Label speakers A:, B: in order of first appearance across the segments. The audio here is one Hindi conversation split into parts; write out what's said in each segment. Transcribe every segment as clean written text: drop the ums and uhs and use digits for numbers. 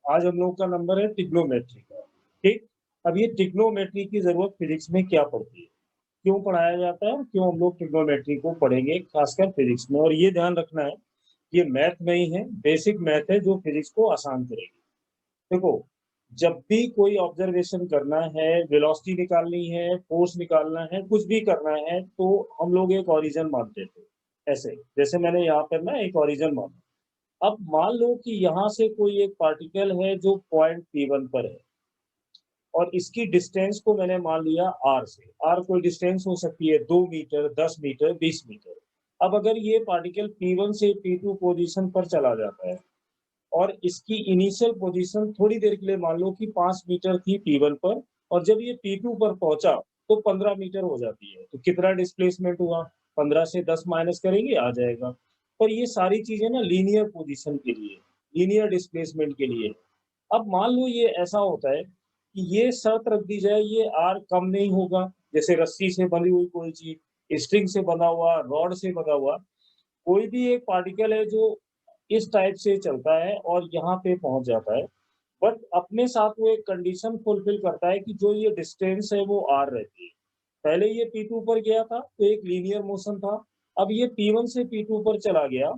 A: आज हम लोग का नंबर है ट्रिग्नोमेट्री का। ठीक। अब ये ट्रिग्नोमेट्री की जरूरत फिजिक्स में क्या पड़ती है, क्यों पढ़ाया जाता है और क्यों हम लोग ट्रिग्नोमेट्री को पढ़ेंगे खासकर फिजिक्स में। और ये ध्यान रखना है, ये मैथ नहीं है, बेसिक मैथ है जो फिजिक्स को आसान करेगी। देखो, जब भी कोई ऑब्जर्वेशन करना है, वेलोसिटी निकालनी है, फोर्स निकालना है, कुछ भी करना है, तो हम लोग एक ओरिजिन मानते थे। ऐसे जैसे मैंने यहाँ पर ना एक ओरिजिन माना। अब मान लो कि यहाँ से कोई एक पार्टिकल है जो पॉइंट P1 पर है और इसकी डिस्टेंस को मैंने मान लिया r से। r कोई डिस्टेंस हो सकती है 2 मीटर, 10 मीटर, 20 मीटर। अब अगर ये पार्टिकल P1 से P2 पोजीशन पर चला जाता है और इसकी इनिशियल पोजीशन थोड़ी देर के लिए मान लो कि 5 मीटर थी P1 पर, और जब ये P2 पर पहुंचा तो 15 मीटर हो जाती है। तो कितना डिस्प्लेसमेंट हुआ? 15 से 10 माइनस करेंगे आ जाएगा। पर ये सारी चीजें ना लीनियर पोजीशन के लिए, लीनियर डिस्प्लेसमेंट के लिए। अब मान लो ये ऐसा होता है कि ये शर्त रख दी जाए, ये आर कम नहीं होगा। जैसे रस्सी से बंधी हुई कोई चीज, स्ट्रिंग से बंधा हुआ, रॉड से बंधा हुआ कोई भी एक पार्टिकल है जो इस टाइप से चलता है और यहाँ पे पहुंच जाता है, बट अपने साथ वो एक कंडीशन फुलफिल करता है कि जो ये डिस्टेंस है वो आर रहती है। पहले ये P2 पर गया था तो एक लीनियर मोशन था। अब ये P1 से P2 पर चला गया,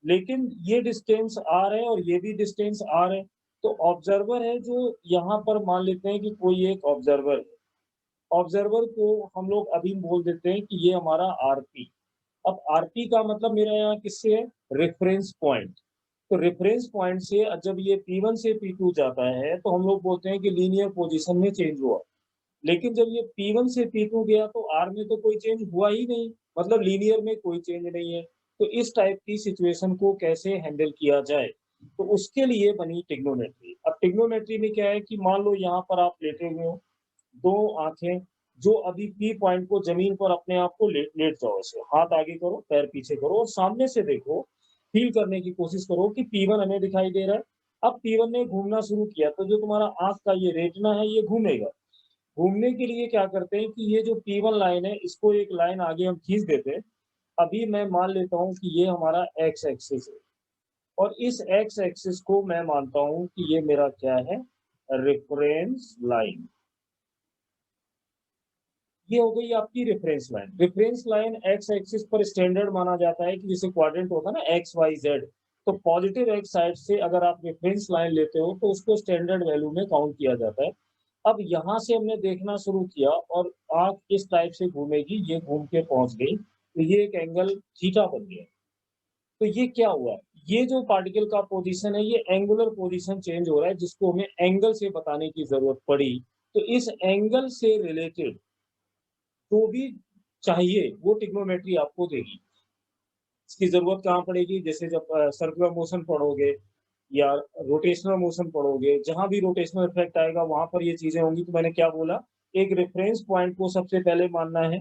A: लेकिन ये डिस्टेंस आर है और ये भी डिस्टेंस आर है। तो ऑब्जर्वर है जो यहाँ पर मान लेते हैं कि कोई एक ऑब्जर्वर है। ऑब्जर्वर को हम लोग अभी बोल देते हैं कि ये हमारा आरपी। अब आरपी का मतलब मेरा यहाँ किससे है? Reference point. तो रेफरेंस पॉइंट से जब ये P1 से P2 जाता है तो हम लोग बोलते हैं कि लीनियर पोजीशन में चेंज हुआ। लेकिन जब ये P1 से P2 गया तो R में तो कोई चेंज हुआ ही नहीं, मतलब लीनियर में कोई चेंज नहीं है। तो इस टाइप की सिचुएशन को कैसे हैंडल किया जाए, तो उसके लिए बनी ट्रिग्नोमेट्री। अब ट्रिग्नोमेट्री में क्या है कि मान लो यहाँ पर आप लेटे हुए हो, दो आंखें, जो अभी पी पॉइंट को जमीन पर अपने आप को लेट जाओ, ऐसे हाथ आगे करो, पैर पीछे करो और सामने से देखो, फील करने की कोशिश करो कि P1 हमें दिखाई दे रहा है। अब P1 ने घूमना शुरू किया तो जो तुम्हारा आंख का ये रेटिना है ये घूमेगा। घूमने के लिए क्या करते हैं कि ये जो P1 लाइन है इसको एक लाइन आगे हम खींच देते हैं। अभी मैं मान लेता हूँ कि ये हमारा एक्स एक्सिस है और इस एक्स एक्सिस को मैं मानता हूँ कि ये मेरा क्या है? Reference line. ये हो गई आपकी reference line. Reference line x axis पर स्टैंडर्ड माना जाता है कि जैसे क्वाड्रेंट होता है ना एक्स वाई जेड, तो पॉजिटिव एक्स साइड से अगर आप रेफरेंस लाइन लेते हो तो उसको स्टैंडर्ड वैल्यू में काउंट किया जाता है। अब यहाँ से हमने देखना शुरू किया और आंख इस टाइप से घूमेगी, ये घूम के पहुंच गई तो ये एक एंगल थीटा बन गया। तो ये क्या हुआ? ये जो पार्टिकल का पोजीशन है ये एंगुलर पोजीशन चेंज हो रहा है, जिसको हमें एंगल से बताने की जरूरत पड़ी। तो इस एंगल से रिलेटेड जो भी चाहिए वो ट्रिग्नोमेट्री आपको देगी। इसकी जरूरत कहाँ पड़ेगी? जैसे जब सर्कुलर मोशन पढ़ोगे या रोटेशनल मोशन पढ़ोगे, जहां भी रोटेशनल इफेक्ट आएगा वहां पर ये चीजें होंगी। तो मैंने क्या बोला, एक रेफरेंस पॉइंट को सबसे पहले मानना है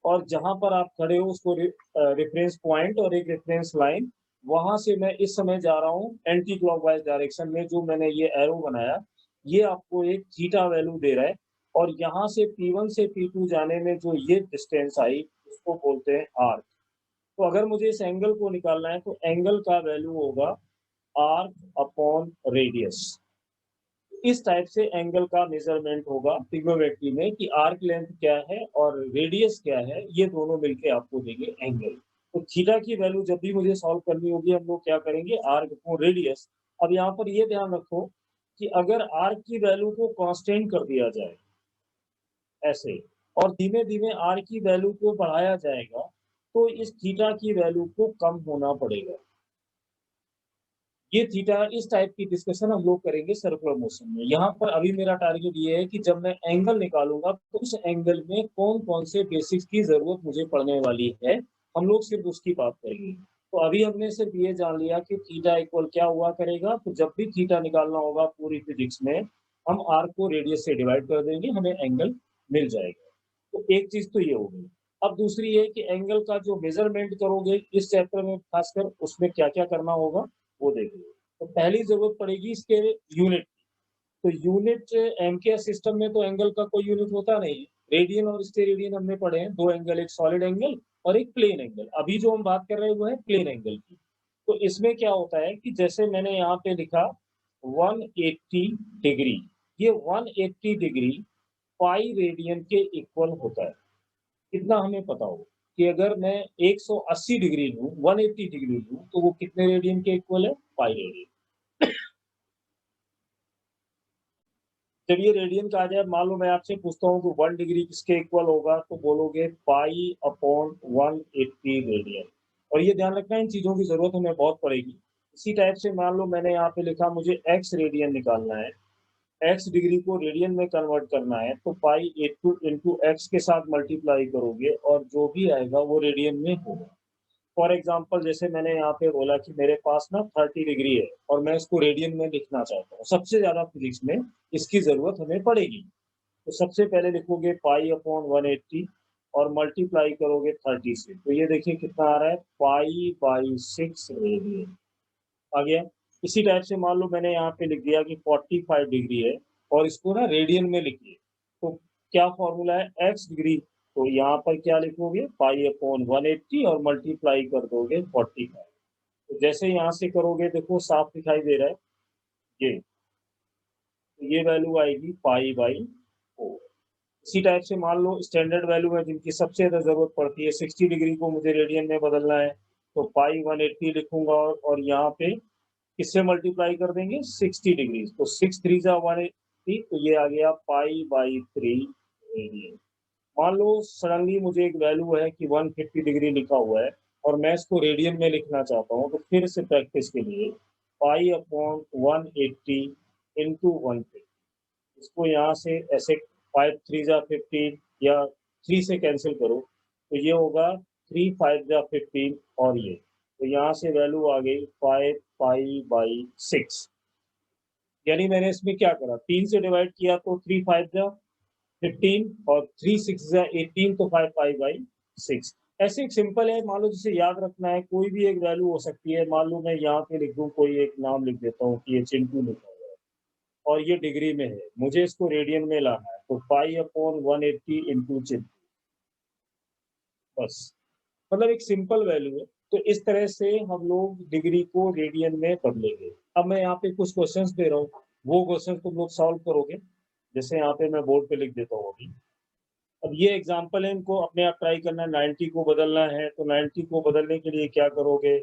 A: और जहां पर आप खड़े हो उसको रेफरेंस पॉइंट और एक रेफरेंस लाइन, वहां से मैं इस समय जा रहा हूँ एंटी क्लॉकवाइज डायरेक्शन में। जो मैंने ये एरो बनाया ये आपको एक थीटा वैल्यू दे रहा है और यहाँ से P1 से P2 जाने में जो ये डिस्टेंस आई उसको बोलते हैं आर्क। तो अगर मुझे इस एंगल को निकालना है तो एंगल का वैल्यू होगा आर्क अपॉन रेडियस। इस टाइप से एंगल का मेजरमेंट होगा ट्रिग्नोमेट्री में कि आर्क लेंथ क्या है और रेडियस क्या है, ये दोनों मिलके आपको देंगे एंगल। तो थीटा की वैल्यू जब भी मुझे सॉल्व करनी होगी हम लोग क्या करेंगे, आर्क अपॉन रेडियस। अब यहाँ पर ये ध्यान रखो कि अगर आर्क की वैल्यू को कांस्टेंट कर दिया जाए ऐसे और धीमे धीमे आर की वैल्यू को बढ़ाया जाएगा तो इस थीटा की वैल्यू को कम होना पड़ेगा। ये थीटा इस टाइप की डिस्कशन हम लोग करेंगे सर्कुलर मोशन में। यहाँ पर अभी मेरा टारगेट ये है कि जब मैं एंगल निकालूंगा तो उस एंगल में कौन कौन से बेसिक्स की जरूरत मुझे पड़ने वाली है, हम लोग सिर्फ उसकी बात करेंगे। तो अभी हमने सिर्फ ये जान लिया कि थीटा इक्वल क्या हुआ करेगा। तो जब भी थीटा निकालना होगा पूरी फिजिक्स में हम आर को रेडियस से डिवाइड कर देंगे, हमें एंगल मिल जाएगा। तो एक चीज तो ये हो गई। अब दूसरी है कि एंगल का जो मेजरमेंट करोगे इस चैप्टर में खासकर, उसमें क्या क्या करना होगा वो देखेंगे। तो पहली जरूरत पड़ेगी इसके यूनिट। तो यूनिट एमके सिस्टम में तो एंगल का कोई यूनिट होता नहीं है। रेडियन और स्टेरेडियन हमने पढ़े हैं, दो एंगल, एक सॉलिड एंगल और एक प्लेन एंगल। अभी जो हम बात कर रहे हैं वो है प्लेन एंगल की। तो इसमें क्या होता है कि जैसे मैंने यहाँ पे लिखा 180 डिग्री, ये 180 डिग्री पाई रेडियन के इक्वल होता है। कितना हमें पता हो कि अगर मैं 180 डिग्री लूं, 180 डिग्री लूं, तो वो कितने रेडियन के इक्वल है? Pi radian. जब ये रेडियन का आ जाए, मान लो मैं आपसे पूछता हूँ कि 1 डिग्री किसके इक्वल होगा, तो बोलोगे पाई अपॉन 180 रेडियन। और ये ध्यान रखना, इन चीजों की जरूरत हमें बहुत पड़ेगी। इसी टाइप से मान लो मैंने यहाँ पे लिखा मुझे एक्स रेडियन निकालना है, एक्स डिग्री को रेडियन में कन्वर्ट करना है, तो पाई इंटू एक्स के साथ मल्टीप्लाई करोगे और जो भी आएगा वो रेडियन में होगा। फॉर एग्जाम्पल जैसे मैंने यहाँ पे बोला कि मेरे पास ना 30 डिग्री है और मैं इसको रेडियन में लिखना चाहता हूँ, सबसे ज्यादा फिजिक्स में इसकी जरूरत हमें पड़ेगी। तो सबसे पहले लिखोगे पाई अपॉन 180 और मल्टीप्लाई करोगे 30 से, तो ये देखिए कितना आ रहा है, पाई बाई 6 रेडियन आ गया। इसी टाइप से मान लो मैंने यहाँ पे लिख दिया कि 45 डिग्री है और इसको ना रेडियन में लिखिए, तो क्या फॉर्मूला है, एक्स डिग्री, तो यहाँ पर क्या लिखोगे, पाई अपॉन 180 और मल्टीप्लाई कर दोगे 45। तो जैसे यहाँ से करोगे देखो साफ दिखाई दे रहा है ये, तो ये वैल्यू आएगी पाई बाई 4। इसी टाइप से मान लो स्टैंडर्ड वैल्यू है जिनकी सबसे ज्यादा जरूरत पड़ती है, 60 डिग्री को मुझे रेडियन में बदलना है, तो पाई 180 लिखूंगा और यहाँ पे किससे मल्टीप्लाई कर देंगे, 60 डिग्री, तो 6 3 जा 180, तो ये आ गया पाई बाई 3 रेडियन। मान लो सडनली मुझे एक वैल्यू है कि 150 डिग्री लिखा हुआ है और मैं इसको रेडियन में लिखना चाहता हूँ, तो फिर से प्रैक्टिस के लिए पाई अपॉन 180 इंटू 150, इसको यहाँ से ऐसे 5 3 जा 15 या 3 से कैंसिल करो, तो ये होगा 3 5 जा 15 और ये, तो यहाँ से वैल्यू आ गई 5 पाई बाई 6। यानी मैंने इसमें क्या करा, 3 से डिवाइड किया तो 3 5 जा 15 और 3 6 जा 18, तो 5 पाई बाई 6। ऐसे एक सिंपल है, मान लो जिसे याद रखना है, कोई भी एक वैल्यू हो सकती है, मान लो मैं यहाँ पे लिख दूँ कोई एक नाम लिख देता हूँ कि ये चिंटू लिखा हुआ है और ये डिग्री में है, मुझे इसको रेडियन में लाना है, तो पाई अपॉन 180 इंटू चिंटू, बस। मतलब एक सिंपल वैल्यू है। तो इस तरह से हम लोग डिग्री को रेडियन में बदलेंगे। अब मैं यहाँ पे कुछ क्वेश्चंस दे रहा हूँ, वो क्वेश्चन तुम लोग सॉल्व करोगे, जैसे यहाँ पे मैं बोर्ड पे लिख देता हूँ अभी। अब ये एग्जाम्पल है, इनको अपने आप ट्राई करना है। 90 को बदलना है, तो 90 को बदलने के लिए क्या करोगे,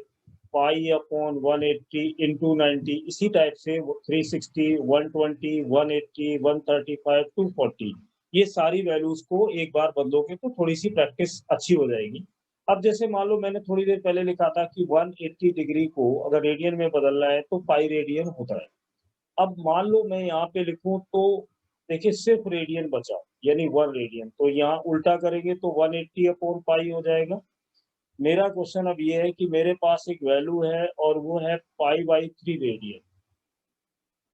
A: पाई अपॉन 180 इंटू 90, इसी टाइप से 360 120 180 135 240, ये सारी वैल्यूज को एक बार बदलोगे तो थोड़ी सी प्रैक्टिस अच्छी हो जाएगी। अब जैसे मान लो मैंने थोड़ी देर पहले लिखा था कि 180 डिग्री को अगर रेडियन में बदलना है तो पाई रेडियन होता है। अब मान लो मैं यहाँ पे लिखूं तो देखिए सिर्फ रेडियन बचा, यानी 1 रेडियन, तो यहाँ उल्टा करेंगे तो 180 अपॉन पाई हो जाएगा। मेरा क्वेश्चन अब ये है कि मेरे पास एक वैल्यू है और वो है पाई बाई 3 रेडियन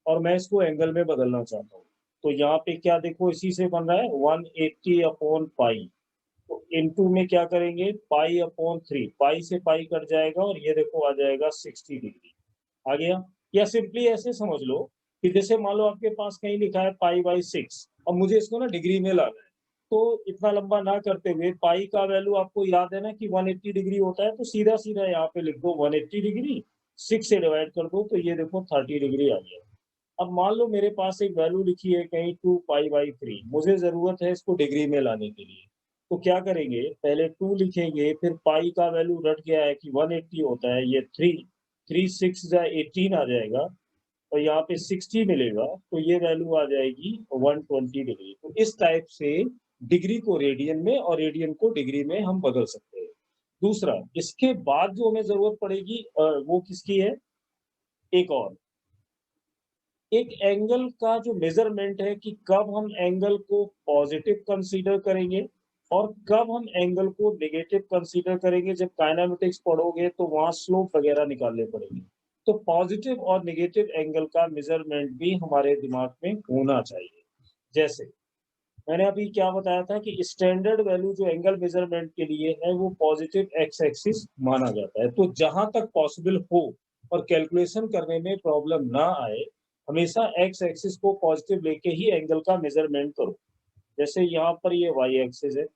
A: और मैं इसको एंगल में बदलना चाहता हूँ, तो यहाँ पे क्या देखो इसी से बन रहा है 180 अपॉन पाई, तो इनटू में क्या करेंगे, पाई अपॉन 3, पाई से पाई कट जाएगा और ये देखो आ जाएगा 60 डिग्री आ गया। या सिंपली ऐसे समझ लो कि जैसे मान लो आपके पास कहीं लिखा है पाई बाई 6, अब मुझे इसको ना डिग्री में लाना है, तो इतना लंबा ना करते हुए पाई का वैल्यू आपको याद है ना कि 180 डिग्री होता है, तो सीधा सीधा यहाँ पे लिख दो 180 डिग्री, 6 से डिवाइड कर दो, तो ये देखो 30 डिग्री आ गया। अब मान लो मेरे पास एक वैल्यू लिखी है कहीं 2 पाई बाई 3, मुझे जरूरत है इसको डिग्री में लाने के लिए, तो क्या करेंगे, पहले 2 लिखेंगे, फिर पाई का वैल्यू रट गया है कि 180 होता है, ये 3 3 6 जा 18 आ जाएगा और यहाँ पे 60 मिलेगा, तो ये वैल्यू आ जाएगी 120 डिग्री। तो इस टाइप से डिग्री को रेडियन में और रेडियन को डिग्री में हम बदल सकते हैं। दूसरा, इसके बाद जो हमें जरूरत पड़ेगी वो किसकी है, एक और, एक एंगल का जो मेजरमेंट है कि कब हम एंगल को पॉजिटिव कंसीडर करेंगे और कब हम एंगल को नेगेटिव कंसीडर करेंगे। जब काइनेमेटिक्स पढ़ोगे तो वहां स्लोप वगैरह निकालने पड़ेंगे, तो पॉजिटिव और नेगेटिव एंगल का मेजरमेंट भी हमारे दिमाग में होना चाहिए। जैसे मैंने अभी क्या बताया था कि स्टैंडर्ड वैल्यू जो एंगल मेजरमेंट के लिए है वो पॉजिटिव एक्स एक्सिस माना जाता है, तो जहां तक पॉसिबल हो और कैलकुलेशन करने में प्रॉब्लम ना आए, हमेशा एक्स एक्सिस को पॉजिटिव लेके ही एंगल का मेजरमेंट करो। जैसे यहाँ पर ये वाई एक्सिस है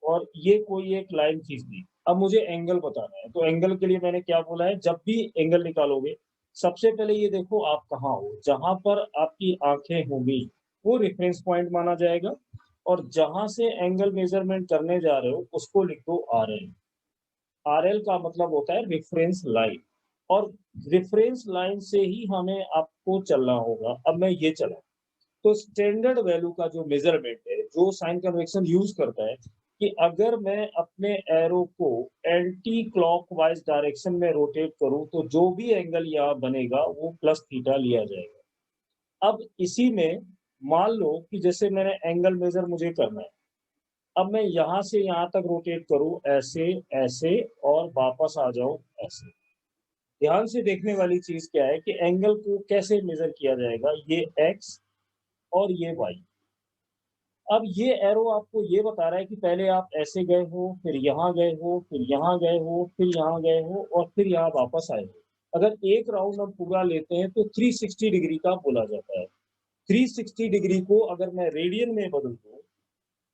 A: और ये कोई एक लाइन खींच दी, अब मुझे एंगल बताना है, तो एंगल के लिए मैंने क्या बोला है, जब भी एंगल निकालोगे सबसे पहले ये देखो आप कहाँ हो, जहां पर आपकी आंखें होंगी वो रेफरेंस पॉइंट माना जाएगा, और जहां से एंगल मेजरमेंट करने जा रहे हो उसको लिख दो RL। RL का मतलब होता है रेफरेंस लाइन, और रेफरेंस लाइन से ही हमें आपको चलना होगा। अब मैं ये चला, तो स्टैंडर्ड वैल्यू का जो मेजरमेंट है, जो साइन कन्वेक्शन यूज करता है, कि अगर मैं अपने एरो को एंटी क्लॉकवाइज डायरेक्शन में रोटेट करूं तो जो भी एंगल यहाँ बनेगा वो प्लस थीटा लिया जाएगा। अब इसी में मान लो कि जैसे मैंने एंगल मेजर मुझे करना है, अब मैं यहाँ से यहाँ तक रोटेट करूं ऐसे ऐसे और वापस आ जाऊं ऐसे। ध्यान से देखने वाली चीज क्या है कि एंगल को कैसे मेजर किया जाएगा, ये एक्स और ये वाई। अब ये एरो आपको ये बता रहा है कि पहले आप ऐसे गए हो, फिर यहाँ गए हो, फिर यहाँ गए हो, फिर यहाँ गए हो, और फिर यहाँ वापस आए हो। अगर एक राउंड हम पूरा लेते हैं तो 360 डिग्री का बोला जाता है। 360 डिग्री को अगर मैं रेडियन में बदल दूं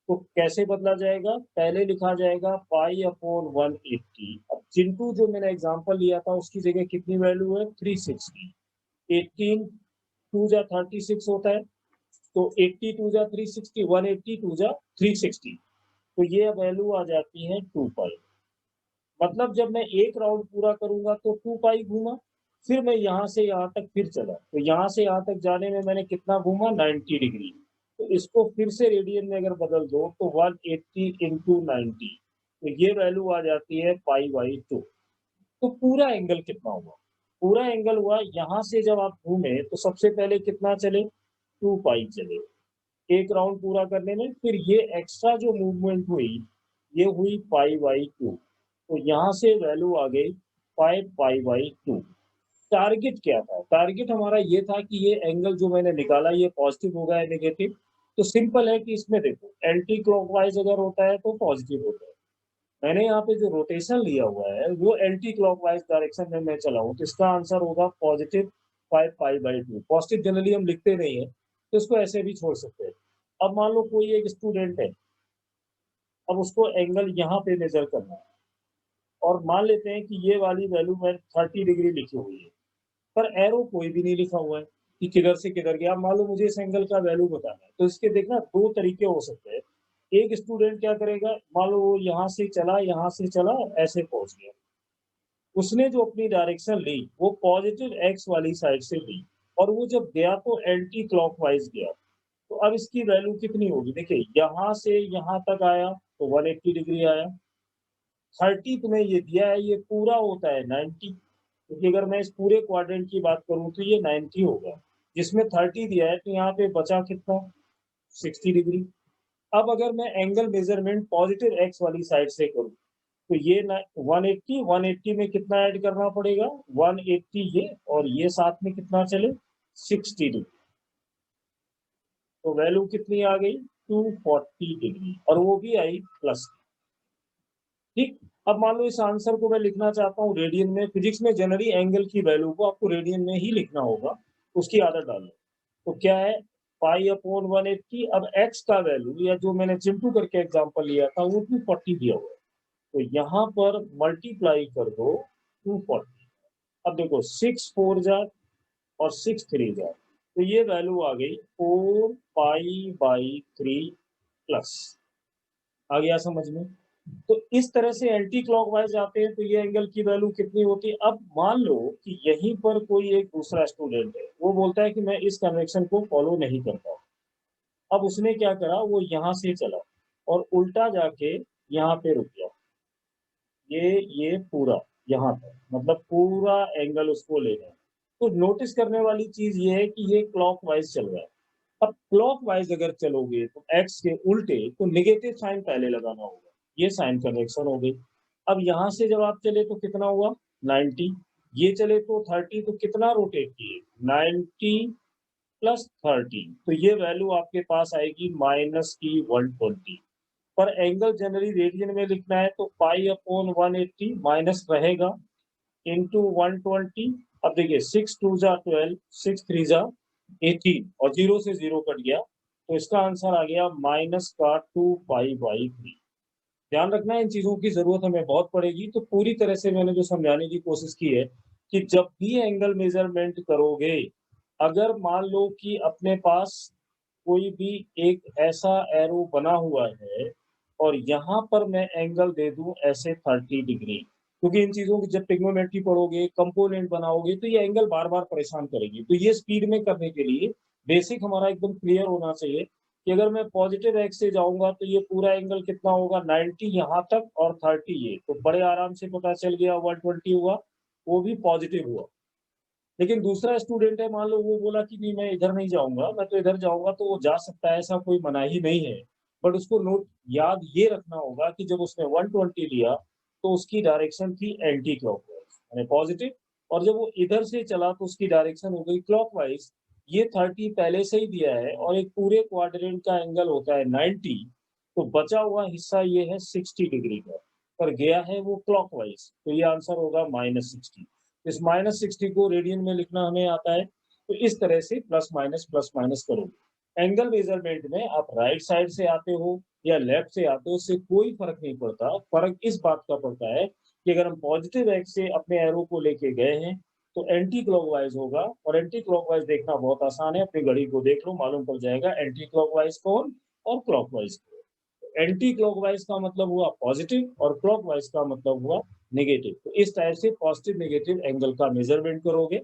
A: तो कैसे बदला जाएगा, पहले लिखा जाएगा पाई अपॉन 180। अब चिंटू जो मैंने एग्जांपल लिया था उसकी जगह कितनी वैल्यू है, 360। 18 टू जा 36 होता है, तो 80 टू जा 360, 180 टू जा 360, तो ये वैल्यू आ जाती है 2 पाई। मतलब जब मैं एक राउंड पूरा करूंगा तो 2 पाई घूमा, फिर मैं यहाँ से यहाँ तक फिर चला, तो यहाँ से यहाँ तक जाने में मैंने कितना घूमा, 90 डिग्री। तो इसको फिर से रेडियन में अगर बदल दो तो 180 इंटू 90, तो ये वैल्यू आ जाती है पाई बाई 2। तो पूरा एंगल कितना हुआ, पूरा एंगल हुआ यहाँ से जब आप घूमे तो सबसे पहले कितना चले, 2 पाई चले एक राउंड पूरा करने में, फिर ये एक्स्ट्रा जो मूवमेंट हुई ये हुई पाई बाई 2। तो यहाँ से वैल्यू आ गई 5 पाई बाई 2। टारगेट क्या था, टारगेट हमारा ये था कि ये एंगल जो मैंने निकाला ये पॉजिटिव होगा या नेगेटिव। तो सिंपल है कि इसमें देखो एंटी क्लॉकवाइज अगर होता है तो पॉजिटिव होता है। मैंने यहाँ पे जो रोटेशन लिया हुआ है वो एंटी क्लॉकवाइज डायरेक्शन में मैं चला हूँ, तो इसका आंसर होगा positive 5 pi by 2। Positive generally हम लिखते नहीं है तो इसको ऐसे भी छोड़ सकते हैं। अब मान लो कोई एक स्टूडेंट है, अब उसको एंगल यहाँ पे मेजर करना है, और मान लेते हैं कि ये वाली वैल्यू में 30 डिग्री लिखी हुई है, पर एरो कोई भी नहीं लिखा हुआ है कि किधर से किधर गया। मान लो मुझे इस एंगल का वैल्यू बताना है, तो इसके देखना दो तरीके हो सकते हैं। एक स्टूडेंट क्या करेगा, मान लो वो यहाँ से चला, यहाँ से चला, ऐसे पहुंच गया, उसने जो अपनी डायरेक्शन ली वो पॉजिटिव एक्स वाली साइड से ली, और वो जब गया तो एंटी क्लॉकवाइज गया। तो अब इसकी वैल्यू कितनी होगी, देखिए यहाँ से यहाँ तक आया तो 180 डिग्री आया। 30 तुम्हें ये दिया है, ये पूरा होता है 90, क्योंकि अगर मैं इस पूरे क्वाड्रेंट की बात करूं तो ये 90 होगा, जिसमें 30 दिया है, तो यहाँ पे बचा कितना, 60 डिग्री। अब अगर मैं एंगल मेजरमेंट पॉजिटिव एक्स वाली साइड से करूं तो ये 180, 180 में कितना ऐड करना पड़ेगा, 180 ये, और ये साथ में कितना चले, 60 डिग्री। तो वैल्यू कितनी आ गई, 240 डिग्री, और वो भी आई प्लस। ठीक। अब मान लो इस आंसर को मैं लिखना चाहता हूँ रेडियन में। फिजिक्स में जनरली एंगल की वैल्यू को आपको रेडियन में ही लिखना होगा, उसकी आदत डालो। तो क्या है, पाई अपॉन 180। अब एक्स का वैल्यू या जो मैंने चिंटू करके एग्जांपल लिया था वो 240 दिया हुआ है, तो यहाँ पर मल्टीप्लाई कर दो 240। अब देखो 6 4 जा और 6 3 जा, तो ये वैल्यू आ गई 4 पाई बाई 3 प्लस। आ गया समझ में। तो इस तरह से एंटी क्लॉकवाइज जाते हैं तो ये एंगल की वैल्यू कितनी होती है। अब मान लो कि यहीं पर कोई एक दूसरा स्टूडेंट है, वो बोलता है कि मैं इस कन्वेक्शन को फॉलो नहीं करता। अब उसने क्या करा, वो यहाँ से चला और उल्टा जाके यहाँ पे रुक गया, ये पूरा यहाँ तक, मतलब पूरा एंगल उसको लेना है। तो नोटिस करने वाली चीज ये है कि ये क्लॉकवाइज चल रहा है। अब क्लॉकवाइज अगर चलोगे तो एक्स के उल्टे, तो नेगेटिव साइन पहले लगाना होगा, ये साइन कन्वेक्शन हो गई। अब यहाँ से जब आप चले तो कितना हुआ, 90। ये चले तो 30, तो कितना रोटेट किए, 90 प्लस 30, तो ये वैल्यू आपके पास आएगी माइनस की 120। पर एंगल जनरली रेडियन में लिखना है तो पाई अपॉन 180 माइनस रहेगा इंटू 120। अब देखिए 6 2 जा 12, 6 3 जा 18, और जीरो से जीरो कट गया, तो इसका आंसर आ गया माइनस का 2 पाई बाई 3। ध्यान रखना इन चीजों की जरूरत हमें बहुत पड़ेगी, तो पूरी तरह से मैंने जो समझाने की कोशिश की है कि जब भी एंगल मेजरमेंट करोगे, अगर मान लो कि अपने पास कोई भी एक ऐसा एरो बना हुआ है और यहाँ पर मैं एंगल दे दूं ऐसे 30 डिग्री, क्योंकि इन चीजों की जब ट्रिग्नोमेट्री पढ़ोगे, कंपोनेंट बनाओगे, तो ये एंगल बार बार परेशान करेगी। तो ये स्पीड में करने के लिए बेसिक हमारा एकदम क्लियर होना चाहिए कि अगर मैं पॉजिटिव एक्स से जाऊंगा तो ये पूरा एंगल कितना होगा, 90 यहाँ तक और 30 ये, तो बड़े आराम से पता चल गया 120 हुआ, वो भी पॉजिटिव हुआ। लेकिन दूसरा स्टूडेंट है, मान लो वो बोला कि नहीं मैं इधर नहीं जाऊंगा, मैं तो इधर जाऊंगा, तो वो जा सकता है, ऐसा कोई मनाही नहीं है। बट उसको नोट याद ये रखना होगा कि जब उसने 120 लिया तो उसकी डायरेक्शन थी एंटी क्लॉकवाइज यानी पॉजिटिव, और जब वो इधर से चला तो उसकी डायरेक्शन हो गई क्लॉकवाइज। ये 30 पहले से ही दिया है और एक पूरे क्वाड्रेंट का एंगल होता है 90, तो बचा हुआ हिस्सा ये है 60 डिग्री का, पर गया है वो क्लॉकवाइज, तो ये आंसर होगा -60। इस -60 को रेडियन में लिखना हमें आता है, तो इस तरह से प्लस माइनस करोगे। एंगल मेजरमेंट में आप राइट साइड से आते हो या लेफ्ट से आते हो, उससे कोई फर्क नहीं पड़ता। फर्क इस बात का पड़ता है कि अगर हम पॉजिटिव एक्स से अपने एरो को लेके गए हैं तो एंटी क्लॉकवाइज होगा, और एंटी क्लॉकवाइज देखना बहुत आसान है, अपनी घड़ी को देख लो, मालूम पड़ जाएगा एंटी क्लॉकवाइज कौन और क्लॉकवाइज कौन। एंटी क्लॉकवाइज का मतलब हुआ पॉजिटिव और क्लॉकवाइज का मतलब हुआ नेगेटिव। तो इस टाइप से पॉजिटिव नेगेटिव एंगल का मेजरमेंट करोगे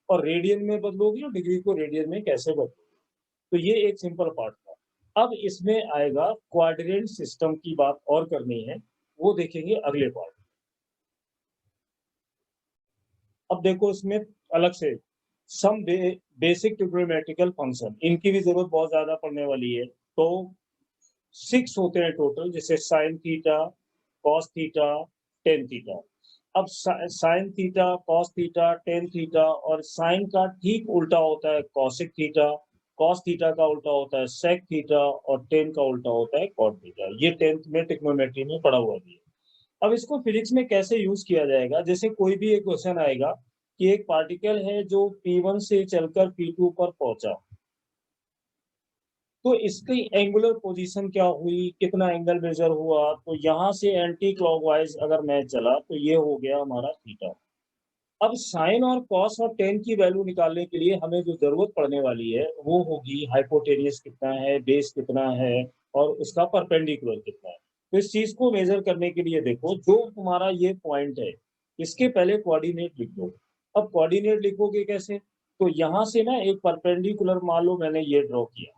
A: और रेडियन में बदलोगे और डिग्री को रेडियन में कैसे बदलोगे। तो ये एक सिंपल पार्ट था। अब इसमें आएगा क्वाड्रेंट सिस्टम की बात और करनी है, वो देखेंगे अगले पार्ट। अब देखो इसमें अलग से सम बेसिक ट्रिग्नोमेट्रिकल फंक्शन, इनकी भी जरूरत बहुत ज्यादा पड़ने वाली है। तो 6 होते हैं टोटल, जैसे sine theta, cos theta, tan theta. अब sine theta, cos theta, tan theta, और साइन का ठीक उल्टा होता है कॉसिक थीटा, कॉस थीटा का उल्टा होता है सेक थीटा, और टेन का उल्टा होता है कॉट थीटा। ये 10th में ट्रिग्नोमेट्री में पढ़ा हुआ भी है। अब इसको फिजिक्स में कैसे यूज किया जाएगा, जैसे कोई भी एक क्वेश्चन आएगा कि एक पार्टिकल है जो P1 से चलकर P2 पर पहुंचा, तो इसकी एंगुलर पोजीशन क्या हुई, कितना एंगल मेजर हुआ, तो यहाँ से एंटी क्लॉकवाइज अगर मैं चला तो ये हो गया हमारा थीटा। अब साइन और कॉस और टेन की वैल्यू निकालने के लिए हमें जो जरूरत पड़ने वाली है वो होगी हाइपोटेनियस कितना है, बेस कितना है, और उसका परपेंडिकुलर कितना है। तो इस चीज को मेजर करने के लिए देखो, जो तुम्हारा ये पॉइंट है इसके पहले कोऑर्डिनेट लिख दो। अब कोऑर्डिनेट लिखोगे कैसे, तो यहाँ से ना एक परपेंडिकुलर मान लो मैंने ये ड्रॉ किया,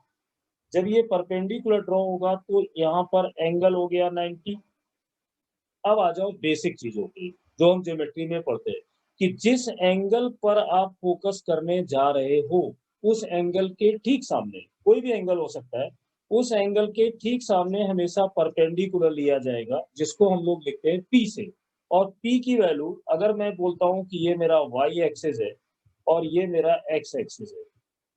A: जब ये परपेंडिकुलर ड्रॉ होगा तो यहाँ पर एंगल हो गया 90। अब आ जाओ बेसिक चीजों की जो हम ज्योमेट्री में पढ़ते हैं, कि जिस एंगल पर आप फोकस करने जा रहे हो उस एंगल के ठीक सामने, कोई भी एंगल हो सकता है, उस एंगल के ठीक सामने हमेशा परपेंडिकुलर लिया जाएगा, जिसको हम लोग लिखते हैं पी से। और पी की वैल्यू अगर मैं बोलता हूँ कि ये मेरा वाई एक्सिस है और ये मेरा एक्स एक्सिस है,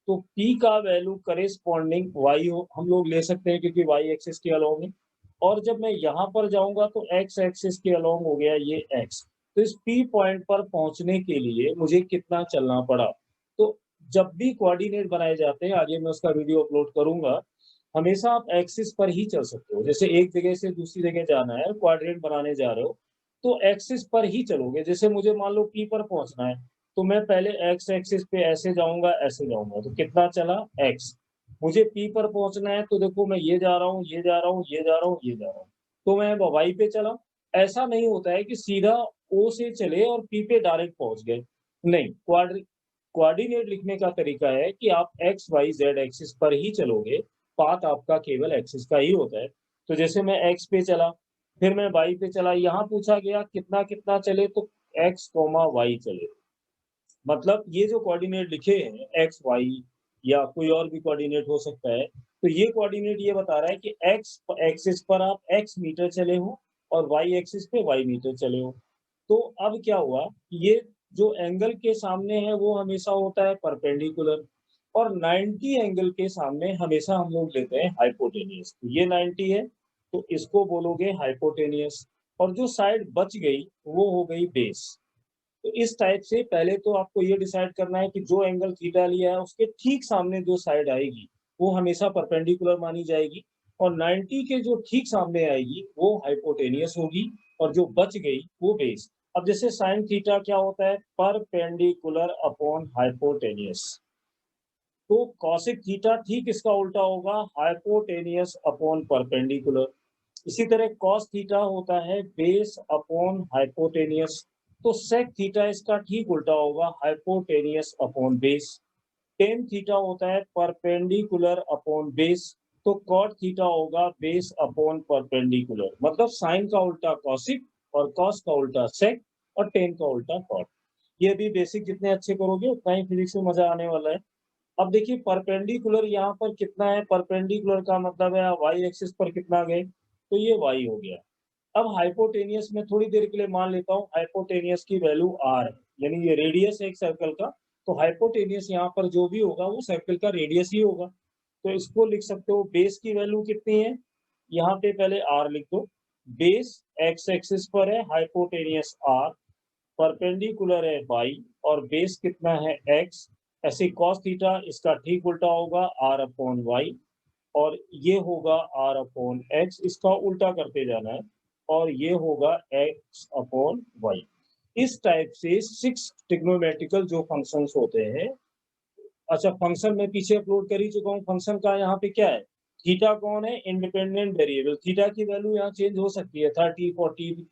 A: तो P का वैल्यू करेस्पॉन्डिंग y हो हम लोग ले सकते हैं, क्योंकि y एक्सिस के अलोंग है। और जब मैं यहाँ पर जाऊंगा तो x एक्सिस के अलोंग हो गया ये x। तो इस P पॉइंट पर पहुंचने के लिए मुझे कितना चलना पड़ा। तो जब भी कोऑर्डिनेट बनाए जाते हैं, आगे मैं उसका वीडियो अपलोड करूंगा, हमेशा आप एक्सिस पर ही चल सकते हो। जैसे एक जगह से दूसरी जगह जाना है, क्वाड्रेंट बनाने जा रहे हो, तो एक्सिस पर ही चलोगे। जैसे मुझे मान लो P पर पहुंचना है, तो मैं पहले एक्स एक्सिस पे ऐसे जाऊंगा ऐसे जाऊंगा, तो कितना चला एक्स। मुझे पी पर पहुंचना है, तो देखो मैं ये जा रहा हूँ, ये जा रहा हूँ, ये जा रहा हूँ, ये जा रहा हूँ, तो मैं वाई पे चला। ऐसा नहीं होता है कि सीधा ओ से चले और पी पे डायरेक्ट पहुंच गए, नहीं। कोऑर्डिनेट लिखने का तरीका है कि आप एक्स वाई जेड एक्सिस पर ही चलोगे, पाथ आपका केवल एक्सिस का ही होता है। तो जैसे मैं एक्स पे चला, फिर मैं वाई पे चला, यहाँ पूछा गया कितना कितना चले, तो एक्स कोमा वाई चले। मतलब ये जो कोऑर्डिनेट लिखे हैं एक्स वाई या कोई और भी कोऑर्डिनेट हो सकता है, तो ये कोऑर्डिनेट ये बता रहा है कि एक्स एक्सिस पर आप एक्स मीटर चले हो और वाई एक्सिस पे वाई मीटर चले हो। तो अब क्या हुआ, ये जो एंगल के सामने है वो हमेशा होता है परपेंडिकुलर, और 90 एंगल के सामने हमेशा हम लोग लेते हैं हाइपोटेनियस। तो ये 90 है तो इसको बोलोगे हाइपोटेनियस, और जो साइड बच गई वो हो गई बेस। तो इस टाइप से पहले तो आपको ये डिसाइड करना है कि जो एंगल थीटा लिया है उसके ठीक सामने जो साइड आएगी वो हमेशा परपेंडिकुलर मानी जाएगी, और 90 के जो ठीक सामने आएगी वो हाइपोटेनियस होगी, और जो बच गई वो बेस। अब जैसे साइन थीटा क्या होता है, परपेंडिकुलर अपॉन हाइपोटेनियस, तो कॉसिक थीटा ठीक इसका उल्टा होगा, हाइपोटेनियस अपॉन परपेंडिकुलर। इसी तरह कॉस थीटा होता है बेस अपॉन हाइपोटेनियस, तो सेक थीटा इसका ठीक उल्टा होगा, hypotenuse upon base. Tan theta होता है परपेंडिकुलर अपॉन बेस, तो कॉट थीटा होगा बेस अपॉन परपेंडिकुलर। मतलब साइन का उल्टा कॉसिक और कॉस का उल्टा सेक और टेन का उल्टा कॉट। ये भी बेसिक जितने अच्छे करोगे उतना ही फिजिक्स में मजा आने वाला है। अब देखिए परपेंडिकुलर यहाँ पर कितना है, परपेंडिकुलर का मतलब है वाई एक्सिस पर कितना गए, तो ये वाई हो गया। अब हाइपोटेनियस में थोड़ी देर के लिए मान लेता हूँ हाइपोटेनियस की वैल्यू आर है, यानी ये रेडियस है एक सर्कल का, तो हाइपोटेनियस यहाँ पर जो भी होगा वो सर्कल का रेडियस ही होगा। तो इसको लिख सकते हो बेस की वैल्यू कितनी है, यहाँ पे पहले आर लिख दो, बेस एक्स एक्सिस पर है, हाइपोटेनियस आर, परपेंडिकुलर है वाई और बेस कितना है एक्स। ऐसे कॉस थीटा इसका ठीक उल्टा होगा आर अपॉन वाई, और ये होगा आर अपॉन एक्स, इसका उल्टा करते जाना है, और ये होगा एक्स अपॉन वाई। इस टाइप से 6 ट्रिग्नोमेट्रिकल जो फंक्शंस होते हैं। अच्छा, फंक्शन में पीछे अपलोड कर ही चुका हूँ, फंक्शन का यहाँ पे क्या है, थीटा कौन है, इंडिपेंडेंट वेरिएबल। थीटा की वैल्यू यहाँ चेंज हो सकती है, 30, 40,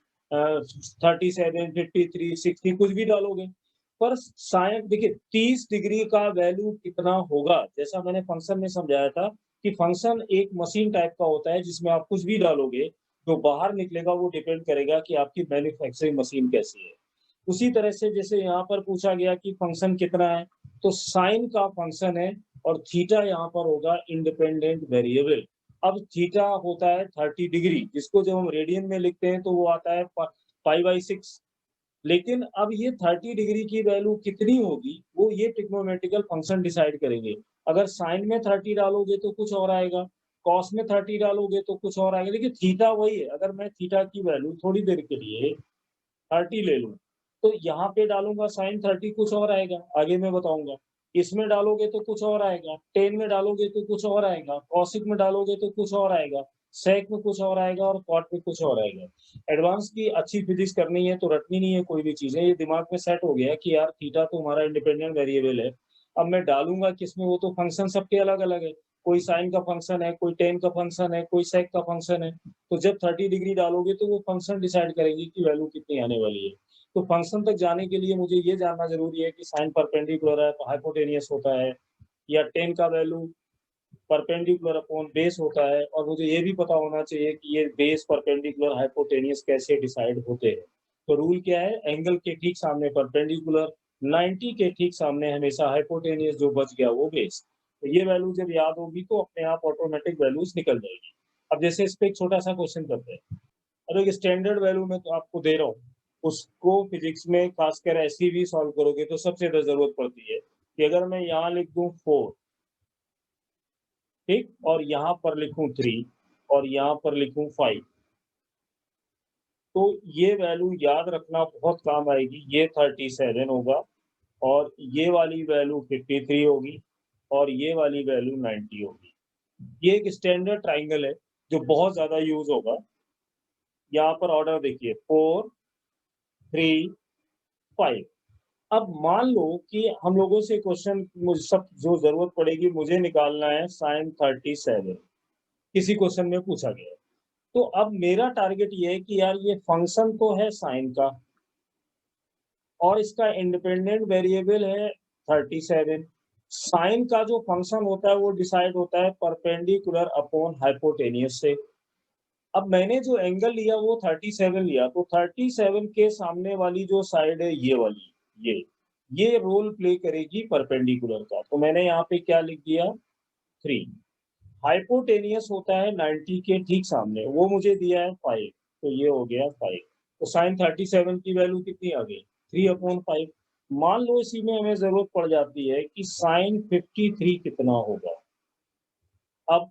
A: 37, 53, 60 कुछ भी डालोगे। पर साइन देखिए 30 डिग्री का वैल्यू कितना होगा, जैसा मैंने फंक्शन में समझाया था कि फंक्शन एक मशीन टाइप का होता है जिसमें आप कुछ भी डालोगे, जो बाहर निकलेगा वो डिपेंड करेगा कि आपकी मैन्युफैक्चरिंग मशीन कैसी है। उसी तरह से जैसे यहाँ पर पूछा गया कि फंक्शन कितना है, तो साइन का फंक्शन है और थीटा यहाँ पर होगा इंडिपेंडेंट वेरिएबल। अब थीटा होता है 30 डिग्री, जिसको जब हम रेडियन में लिखते हैं तो वो आता है π/6। लेकिन अब ये 30 डिग्री की वैल्यू कितनी होगी वो ये ट्रिग्नोमेट्रिकल फंक्शन डिसाइड करेंगे। अगर साइन में 30 डालोगे तो कुछ और आएगा, कॉस में 30 डालोगे तो कुछ और आएगा, देखिए थीटा वही है। अगर मैं थीटा की वैल्यू थोड़ी देर के लिए 30 ले लूं, तो यहाँ पे डालूंगा साइन 30 कुछ और आएगा, आगे मैं बताऊंगा। इसमें डालोगे तो कुछ और आएगा, टेन में डालोगे तो कुछ और आएगा, कॉसिक में डालोगे तो कुछ और आएगा, सेक में कुछ और आएगा और कॉट में कुछ और आएगा। एडवांस की अच्छी फिजिक्स करनी है तो रटनी नहीं है कोई भी चीजें, ये दिमाग में सेट हो गया कि यार थीटा तो हमारा इंडिपेंडेंट वेरिएबल है। अब मैं डालूंगा किसमें, वो तो फंक्शन सबके अलग अलग है, कोई साइन का फंक्शन है, कोई टेन का फंक्शन है, कोई सेक का फंक्शन है। तो जब 30 डिग्री डालोगे तो वो फंक्शन डिसाइड करेंगे कि वैल्यू कितनी आने वाली है। तो फंक्शन तक जाने के लिए मुझे ये जानना जरूरी है कि साइन परपेंडिकुलर है तो हाइपोटेनियस होता है, या टेन का वैल्यू परपेंडिकुलर अपॉन बेस होता है, और मुझे ये भी पता होना चाहिए कि ये बेस परपेंडिकुलर हाइपोटेनियस कैसे डिसाइड होते हैं। तो रूल क्या है, एंगल के ठीक सामने परपेंडिकुलर, 90 के ठीक सामने हमेशा हाइपोटेनियस, जो बच गया वो बेस। तो ये वैल्यू जब याद होगी तो अपने आप ऑटोमेटिक वैल्यूज निकल जाएगी। अब जैसे इस पे एक छोटा सा क्वेश्चन करते हैं। अब एक स्टैंडर्ड वैल्यू में तो आपको दे रहा हूँ, उसको फिजिक्स में खासकर ऐसी भी सॉल्व करोगे तो सबसे ज्यादा जरूरत पड़ती है कि अगर मैं यहाँ लिख दूं 4, ठीक, और यहाँ पर लिखूं 3 और यहाँ पर लिखूं 5, तो ये वैल्यू याद रखना बहुत काम आएगी। ये 37 होगा और ये वाली वैल्यू 53 होगी और ये वाली वैल्यू 90 होगी। ये एक स्टैंडर्ड ट्राइंगल है जो बहुत ज्यादा यूज होगा। यहाँ पर ऑर्डर देखिए 4, 3, 5। अब मान लो कि हम लोगों से क्वेश्चन सब जो जरूरत पड़ेगी, मुझे निकालना है साइन 37, किसी क्वेश्चन में पूछा गया है। तो अब मेरा टारगेट ये है कि यार ये फंक्शन तो है साइन का और इसका इंडिपेंडेंट वेरिएबल है 37। साइन का जो फंक्शन होता है वो डिसाइड होता है परपेंडिकुलर अपॉन हाइपोटेनियस से। अब मैंने जो एंगल लिया वो 37 लिया, तो 37 के सामने वाली जो साइड है ये वाली, ये रोल प्ले करेगी परपेंडिकुलर का। तो मैंने यहाँ पे क्या लिख दिया 3। हाइपोटेनियस होता है 90 के ठीक सामने, वो मुझे दिया है 5, तो ये हो गया 5। तो साइन 37 की वैल्यू कितनी आ गई, 3/5। मान लो इसी में हमें जरूरत पड़ जाती है कि साइन 53 कितना होगा। अब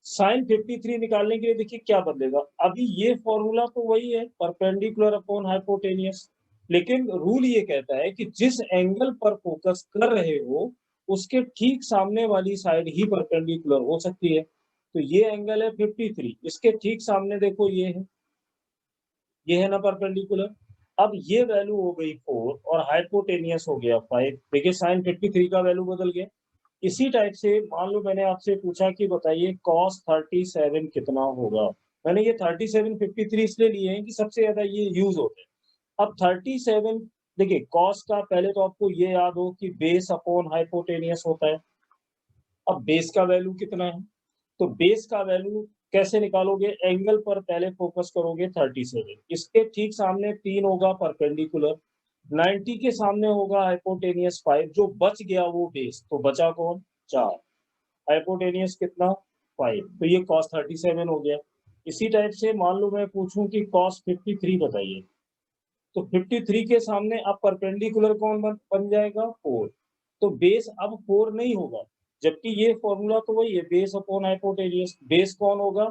A: साइन 53 निकालने के लिए देखिए क्या बदलेगा, अभी ये फॉर्मूला तो वही है परपेंडिकुलर अपॉन हाइपोटेनियस, लेकिन रूल ये कहता है कि जिस एंगल पर फोकस कर रहे हो उसके ठीक सामने वाली साइड ही परपेंडिकुलर हो सकती है। तो ये एंगल है 53, इसके ठीक सामने देखो ये है ना परपेंडिकुलर। अब ये वैल्यू हो गई 4 और हाइपोटेनियस हो गया 5। देखिए साइन 53 का वैल्यू बदल गया। इसी टाइप से मान लो मैंने आपसे पूछा कि बताइए cos 37 कितना होगा। मैंने ये 37 53 इसलिए लिए हैं कि सबसे ज्यादा ये यूज होते हैं। अब 37 देखिए cos का पहले तो आपको ये याद हो कि बेस अपॉन हाइपोटेनियस होता है। अब बेस का वैल्यू कितना है, तो बेस का वैल्यू कैसे निकालोगे, एंगल पर पहले फोकस करोगे 37, इसके ठीक सामने 3 होगा परपेंडिकुलर, 90 के सामने होगा हाइपोटेनियस 5, जो बच गया वो बेस, तो बचा कौन 4, हाइपोटेनियस कितना 5, तो ये cos 37 हो गया। इसी टाइप से मान लो मैं पूछूं कि cos 53 बताइए, तो 53 के सामने अब परपेंडिकुलर कौन बन जाएगा 4, तो बेस अब 4 नहीं होगा, जबकि ये फॉर्मूला तो वही है बेस अपॉन हाइपोटेनियस। बेस कौन होगा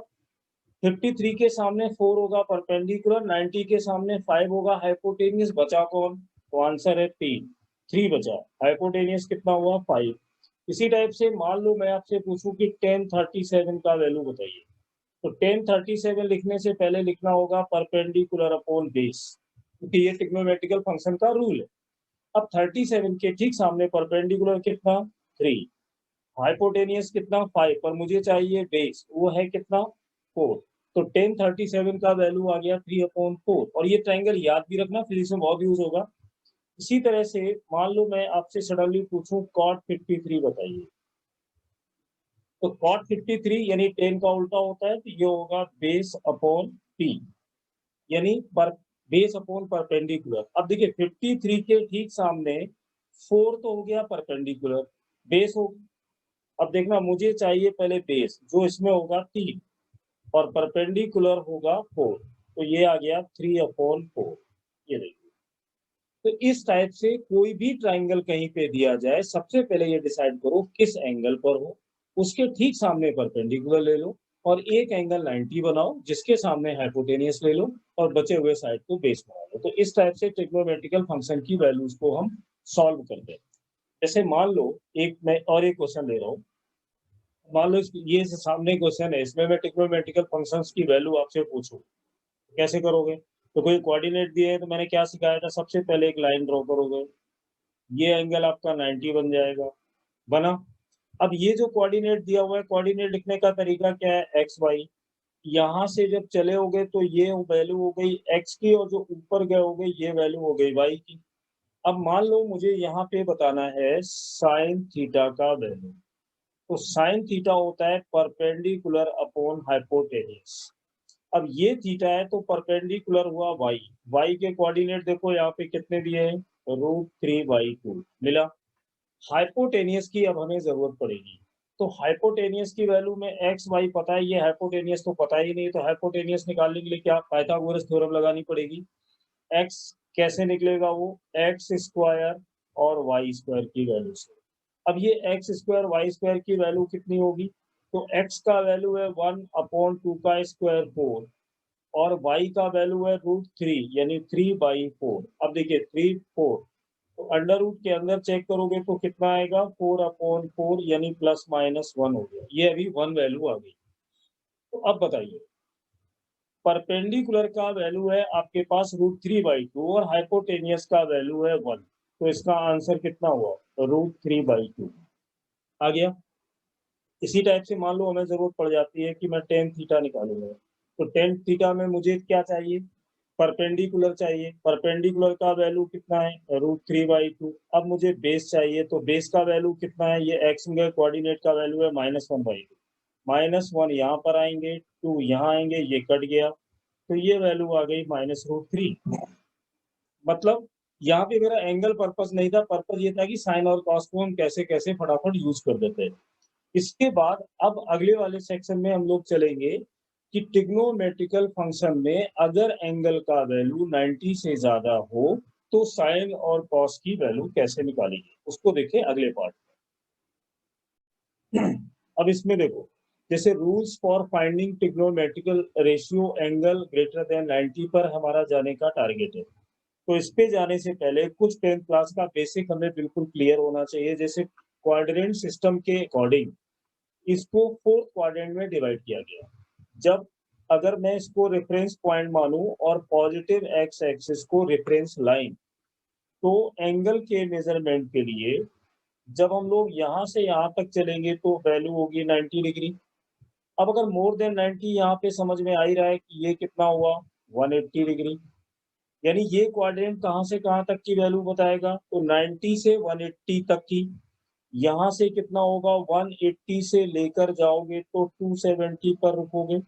A: 53 के सामने 4 होगा परपेंडिकुलर, 90 के सामने 5 होगा हाइपोटेनियस, बचा कौन, तो आंसर है 3 बचा, हाइपोटेनियस कितना हुआ 5। इसी टाइप से मान लो मैं आपसे पूछूं कि tan 37 का वैल्यू बताइए, तो tan 37 लिखने से पहले लिखना होगा परपेंडिकुलर अपॉन बेस, क्योंकि ये ट्रिग्नोमेट्रिकल फंक्शन का रूल है। अब 37 के ठीक सामने परपेंडिकुलर कितना 3, हाइपोटेनियस कितना 5, पर मुझे चाहिए बेस, वो है कितना 4, तो tan 37 का वैल्यू आ गया 3/4। और ये ट्राइंगल याद भी रखना, फिजिक्स में बहुत यूज होगा। इसी तरह से मान लो मैं आपसे सडनली पूछूं cot 53 बताइए, तो cot 53 यानी tan का उल्टा होता है, तो ये होगा बेस अपॉन p, यानी पर बेस अपॉन परपेंडिकुलर। अब देखिए 53 के ठीक सामने 4 तो हो गया परपेंडिकुलर, बेस हो, अब देखना मुझे चाहिए पहले बेस, जो इसमें होगा 3 और परपेंडिकुलर होगा 4, तो ये आ गया 3/4, ये देखिए। तो इस टाइप से कोई भी ट्राइंगल कहीं पे दिया जाए, सबसे पहले ये डिसाइड करो किस एंगल पर हो, उसके ठीक सामने परपेंडिकुलर ले लो और एक एंगल 90 बनाओ, जिसके सामने हाइपोटेनियस ले लो और बचे हुए साइड को बेस बना लो। तो इस टाइप से ट्रिग्नोमेट्रिकल फंक्शन की वैल्यूज को हम सॉल्व करते हैं। जैसे मान लो एक मैं और एक क्वेश्चन ले रहा हूँ, मान लो ये सामने क्वेश्चन है, इसमें मैं ट्रिग्नोमेट्रिकल फंक्शंस की वैल्यू आपसे पूछूं, कैसे करोगे, तो कोई कोऑर्डिनेट दिए है, तो मैंने क्या सिखाया था, सबसे पहले एक लाइन ड्रॉ करोगे, ये एंगल आपका 90 बन जाएगा, बना। अब ये जो कोऑर्डिनेट दिया हुआ है, कोऑर्डिनेट लिखने का तरीका क्या है, एक्स वाई, यहाँ से जब चले होगे तो ये वैल्यू हो गई एक्स की, और जो ऊपर गए होगे ये वैल्यू हो गई वाई की। अब मान लो मुझे यहाँ पे बताना है साइन थीटा का वैल्यू, तो साइन थीटा होता है परपेंडिकुलर अपॉन हाइपोटेनियस। अब ये थीटा है तो परपेंडिकुलर हुआ वाई, वाई के कोऑर्डिनेट देखो यहाँ पे कितने दिए हैं, √3/2 मिला। हाइपोटेनियस की अब हमें जरूरत पड़ेगी, तो हाइपोटेनियस की वैल्यू में एक्स वाई पता है, ये हाइपोटेनियस तो पता ही नहीं, तो हाइपोटेनियस निकालने के लिए क्या पाइथागोरस थ्योरम लगानी पड़ेगी। एक्स कैसे निकलेगा, वो एक्स स्क्वायर और वाई स्क्वायर की वैल्यू से। अब ये एक्स स्क्वायर वाई स्क्वायर की वैल्यू कितनी होगी, तो एक्स का वैल्यू है 1/2 का स्क्वायर 4 और y का वैल्यू है √3 यानी 3/4। अब देखिए 3 4, तो अंडर रूट के अंदर चेक करोगे तो कितना आएगा 4/4 यानी ±1 हो गया, ये अभी 1 वैल्यू आ गई। तो अब बताइए परपेंडिकुलर का वैल्यू है आपके पास √3/2 और हाइपोटेनियस का वैल्यू है 1, तो इसका आंसर कितना हुआ, √3/2 आ गया। इसी टाइप से मान लो हमें जरूरत पड़ जाती है कि मैं tan थीटा निकालूंगा, तो tan थीटा में मुझे क्या चाहिए, परपेंडिकुलर चाहिए, परपेंडिकुलर का वैल्यू कितना है √3/2। अब मुझे बेस चाहिए, तो बेस का वैल्यू कितना है, ये एक्स के कोऑर्डिनेट का वैल्यू है -1/2, -1 यहाँ पर आएंगे, 2 यहाँ आएंगे, ये कट गया, तो ये वैल्यू आ गई -√3। मतलब यहाँ पे मेरा एंगल पर्पस नहीं था, पर्पस ये था कि साइन और कॉस को हम कैसे कैसे फटाफट यूज कर देते हैं। इसके बाद अब अगले वाले सेक्शन में हम लोग चलेंगे कि ट्रिग्नोमेट्रिकल फंक्शन में अगर एंगल का वैल्यू 90 से ज्यादा हो तो साइन और कॉस की वैल्यू कैसे निकालेंगे, उसको देखें अगले पार्ट में। अब इसमें देखो, जैसे rules for finding trigonometrical ratio angle greater than 90 पर हमारा जाने का टारगेट है, तो इस पे जाने से पहले कुछ 10th क्लास का बेसिक हमें बिल्कुल क्लियर होना चाहिए। जैसे क्वाड्रेंट सिस्टम के अकॉर्डिंग इसको 4th क्वाड्रेंट में डिवाइड किया गया। जब अगर मैं इसको रेफरेंस पॉइंट मानूं और पॉजिटिव एक्स एक्सिस को रेफरेंस लाइन, तो एंगल के मेजरमेंट के लिए जब हम लोग यहाँ से यहाँ तक चलेंगे तो वैल्यू होगी 90 डिग्री। अब अगर मोर देन 90 यहाँ पे समझ में आ ही रहा है कि ये कितना हुआ 180 डिग्री, यानी ये क्वाड्रेंट कहाँ से कहाँ तक की वैल्यू बताएगा, तो 90 से 180 तक की। यहाँ से कितना होगा 180 से लेकर जाओगे तो 270 पर रुकोगे,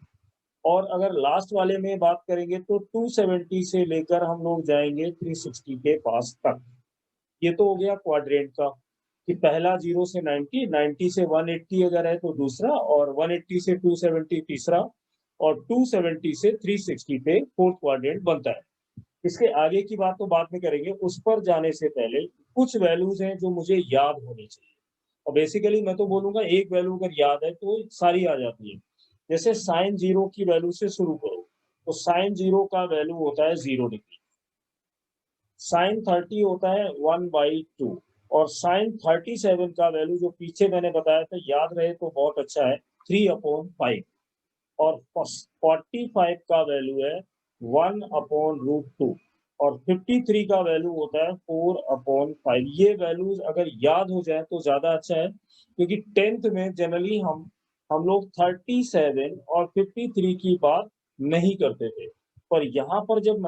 A: और अगर लास्ट वाले में बात करेंगे तो 270 से लेकर हम लोग जाएंगे 360 के पास तक। ये तो हो गया क्वाड्रेंट का कि पहला 0 से 90, 90 से 180 अगर है तो दूसरा, और 180 से 270 तीसरा, और 270 से 360 पे फोर्थ क्वाड्रेंट बनता है। इसके आगे की बात तो बाद में करेंगे, उस पर जाने से पहले कुछ वैल्यूज हैं जो मुझे याद होनी चाहिए। और बेसिकली मैं तो बोलूंगा एक वैल्यू अगर याद है तो सारी आ जाती है। जैसे साइन 0 की वैल्यू से शुरू करो, तो साइन 0 का वैल्यू होता है 0 डिग्री, साइन 30 होता है 1/2, और साइन 37 का वैल्यू जो पीछे मैंने बताया था, याद रहे तो बहुत अच्छा है, 3/5, और 45 का वैल्यू है 1/√2, और 53 का वैल्यू होता है 4/5। ये वैल्यूज अगर याद हो जाए तो ज्यादा अच्छा है, क्योंकि 10th में जनरली हम लोग 37 और 53 की बात नहीं करते थे, पर यहाँ पर जब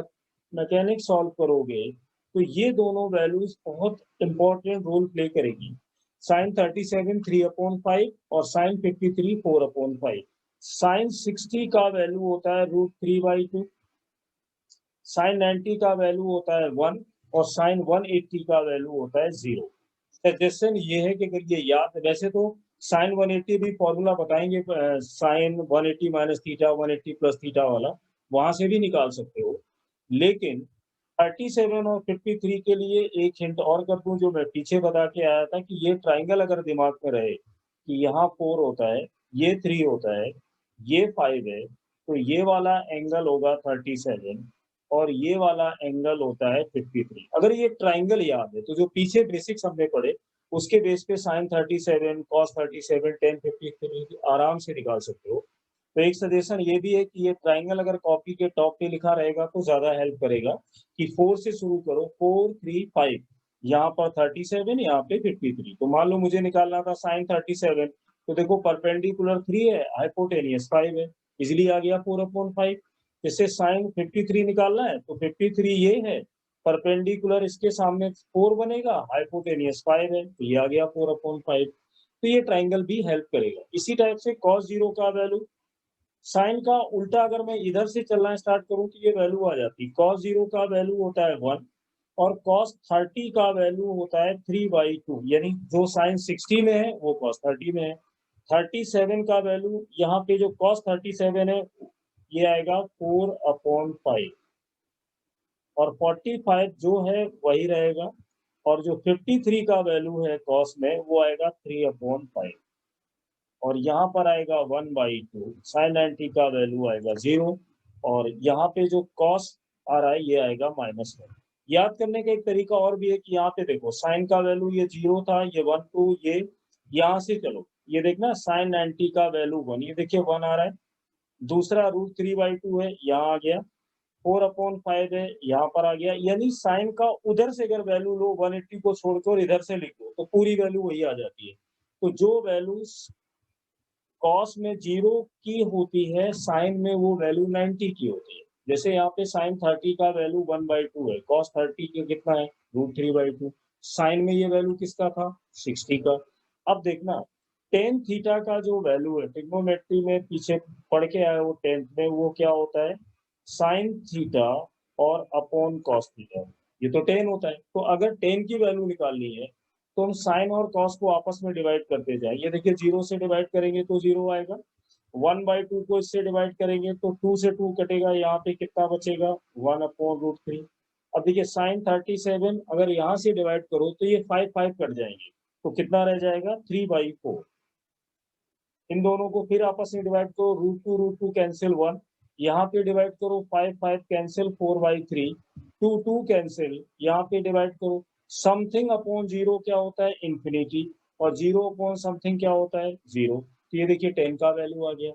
A: मैकेनिक सॉल्व करोगे तो ये दोनों वैल्यूज बहुत इंपॉर्टेंट रोल प्ले करेगी। साइन 37 3/5 और साइन 53 4/5। साइन 60 का वैल्यू होता है √3/2, साइन 90 का वैल्यू होता है 1, और साइन 180 का वैल्यू होता है 0। सजेशन ये है कि अगर ये याद, वैसे तो साइन 180 भी फॉर्मूला बताएंगे, sine 180 minus theta 180 plus theta वाला, वहां से भी निकाल सकते हो, लेकिन 37 और 53 के लिए एक हिंट और कर दूं जो मैं पीछे बता के आया था, कि ये ट्राइंगल अगर दिमाग में रहे कि यहाँ 4 होता है, ये 3 होता है, ये 5 है, तो ये वाला एंगल होगा 37 और ये वाला एंगल होता है 53। अगर ये ट्राइंगल याद है तो जो पीछे बेसिक्स हमने पढ़े उसके बेस पे साइन 37 कॉस 37 टेन 53 आराम से निकाल सकते हो। तो एक सजेशन ये भी है कि ये ट्राइंगल अगर कॉपी के टॉप पे लिखा रहेगा तो ज्यादा हेल्प करेगा, कि 4 से शुरू करो, 4 3 5, यहाँ पर 37, यहाँ पे 53। तो मान लो मुझे निकालना था साइन 37, तो देखो परपेंडिकुलर 3 है, हाइपोटेनियस 5 है, इजिली आ गया 4/5। इससे साइन 53 निकालना है तो 53 ये है, परपेंडिकुलर इसके सामने 4 बनेगा, हाइपोटेनियस 5 है, तो ये आ गया 4/5। तो ये ट्राइंगल भी हेल्प करेगा। इसी टाइप से cos 0 का वैल्यू, साइन का उल्टा अगर मैं इधर से चलना स्टार्ट करूं तो ये वैल्यू आ जाती है। cos 0 का वैल्यू होता है 1, और cos 30 का वैल्यू होता है 3/2, यानी जो साइन 60 में है वो cos 30 में है। 37 का वैल्यू यहाँ पे जो cos 37 है ये आएगा 4/5, और 45 जो है वही रहेगा, और जो 53 का वैल्यू है cos में वो आएगा 3/5, और यहाँ पर आएगा 1/2, साइन 90 का वैल्यू आएगा 0, और यहाँ पे जो cos आ रहा है ये आएगा -1। याद करने का एक तरीका और भी है कि यहाँ पे देखो साइन का वैल्यू ये 0 था, ये 1 2, ये यहाँ से चलो, ये देखना साइन 90 का वैल्यू 1, ये देखिए 1 आ रहा है, दूसरा √3/2 है, यहाँ आ गया, 4/5 है, यहाँ पर आ गया, यानी साइन का उधर से अगर वैल्यू लो 180 को छोड़कर इधर से लिख दो तो पूरी वैल्यू वही आ जाती है। तो जो वैल्यू कॉस में 0 की होती है, साइन में वो वैल्यू 90 की होती है। जैसे यहाँ पे साइन 30 का वैल्यू 1/2 है, कॉस 30 का कितना है √3/2, साइन में ये वैल्यू किसका था 60 का। अब देखना टेन थीटा का जो वैल्यू है ट्रिग्नोमेट्री में पीछे पढ़ के आया वो 10th में, वो क्या होता है साइन थीटा और अपॉन कॉस थीटा, ये तो 10 होता है। तो अगर 10 की वैल्यू निकालनी है तो हम साइन और कॉस को आपस में डिवाइड करते जाए, ये देखिए 0 से डिवाइड करेंगे तो 0 आएगा, 1/2 को इससे डिवाइड करेंगे तो 2 से 2 कटेगा, यहाँ पे कितना बचेगा 1/√3। अब देखिए साइन 37 अगर यहाँ से डिवाइड करो तो ये 5 5 कट जाएंगे, तो कितना रह जाएगा 3/4। इन दोनों को फिर आपस में डिवाइड करो, √2 कैंसिल 1, यहाँ पे डिवाइड करो 5 5 कैंसिल 4/3, 2 2 कैंसिल, यहाँ पे डिवाइड करो, समथिंग अपॉन 0 क्या होता है इन्फिनिटी, और 0 अपॉन समथिंग क्या होता है 0। तो ये देखिए 10 का वैल्यू आ गया।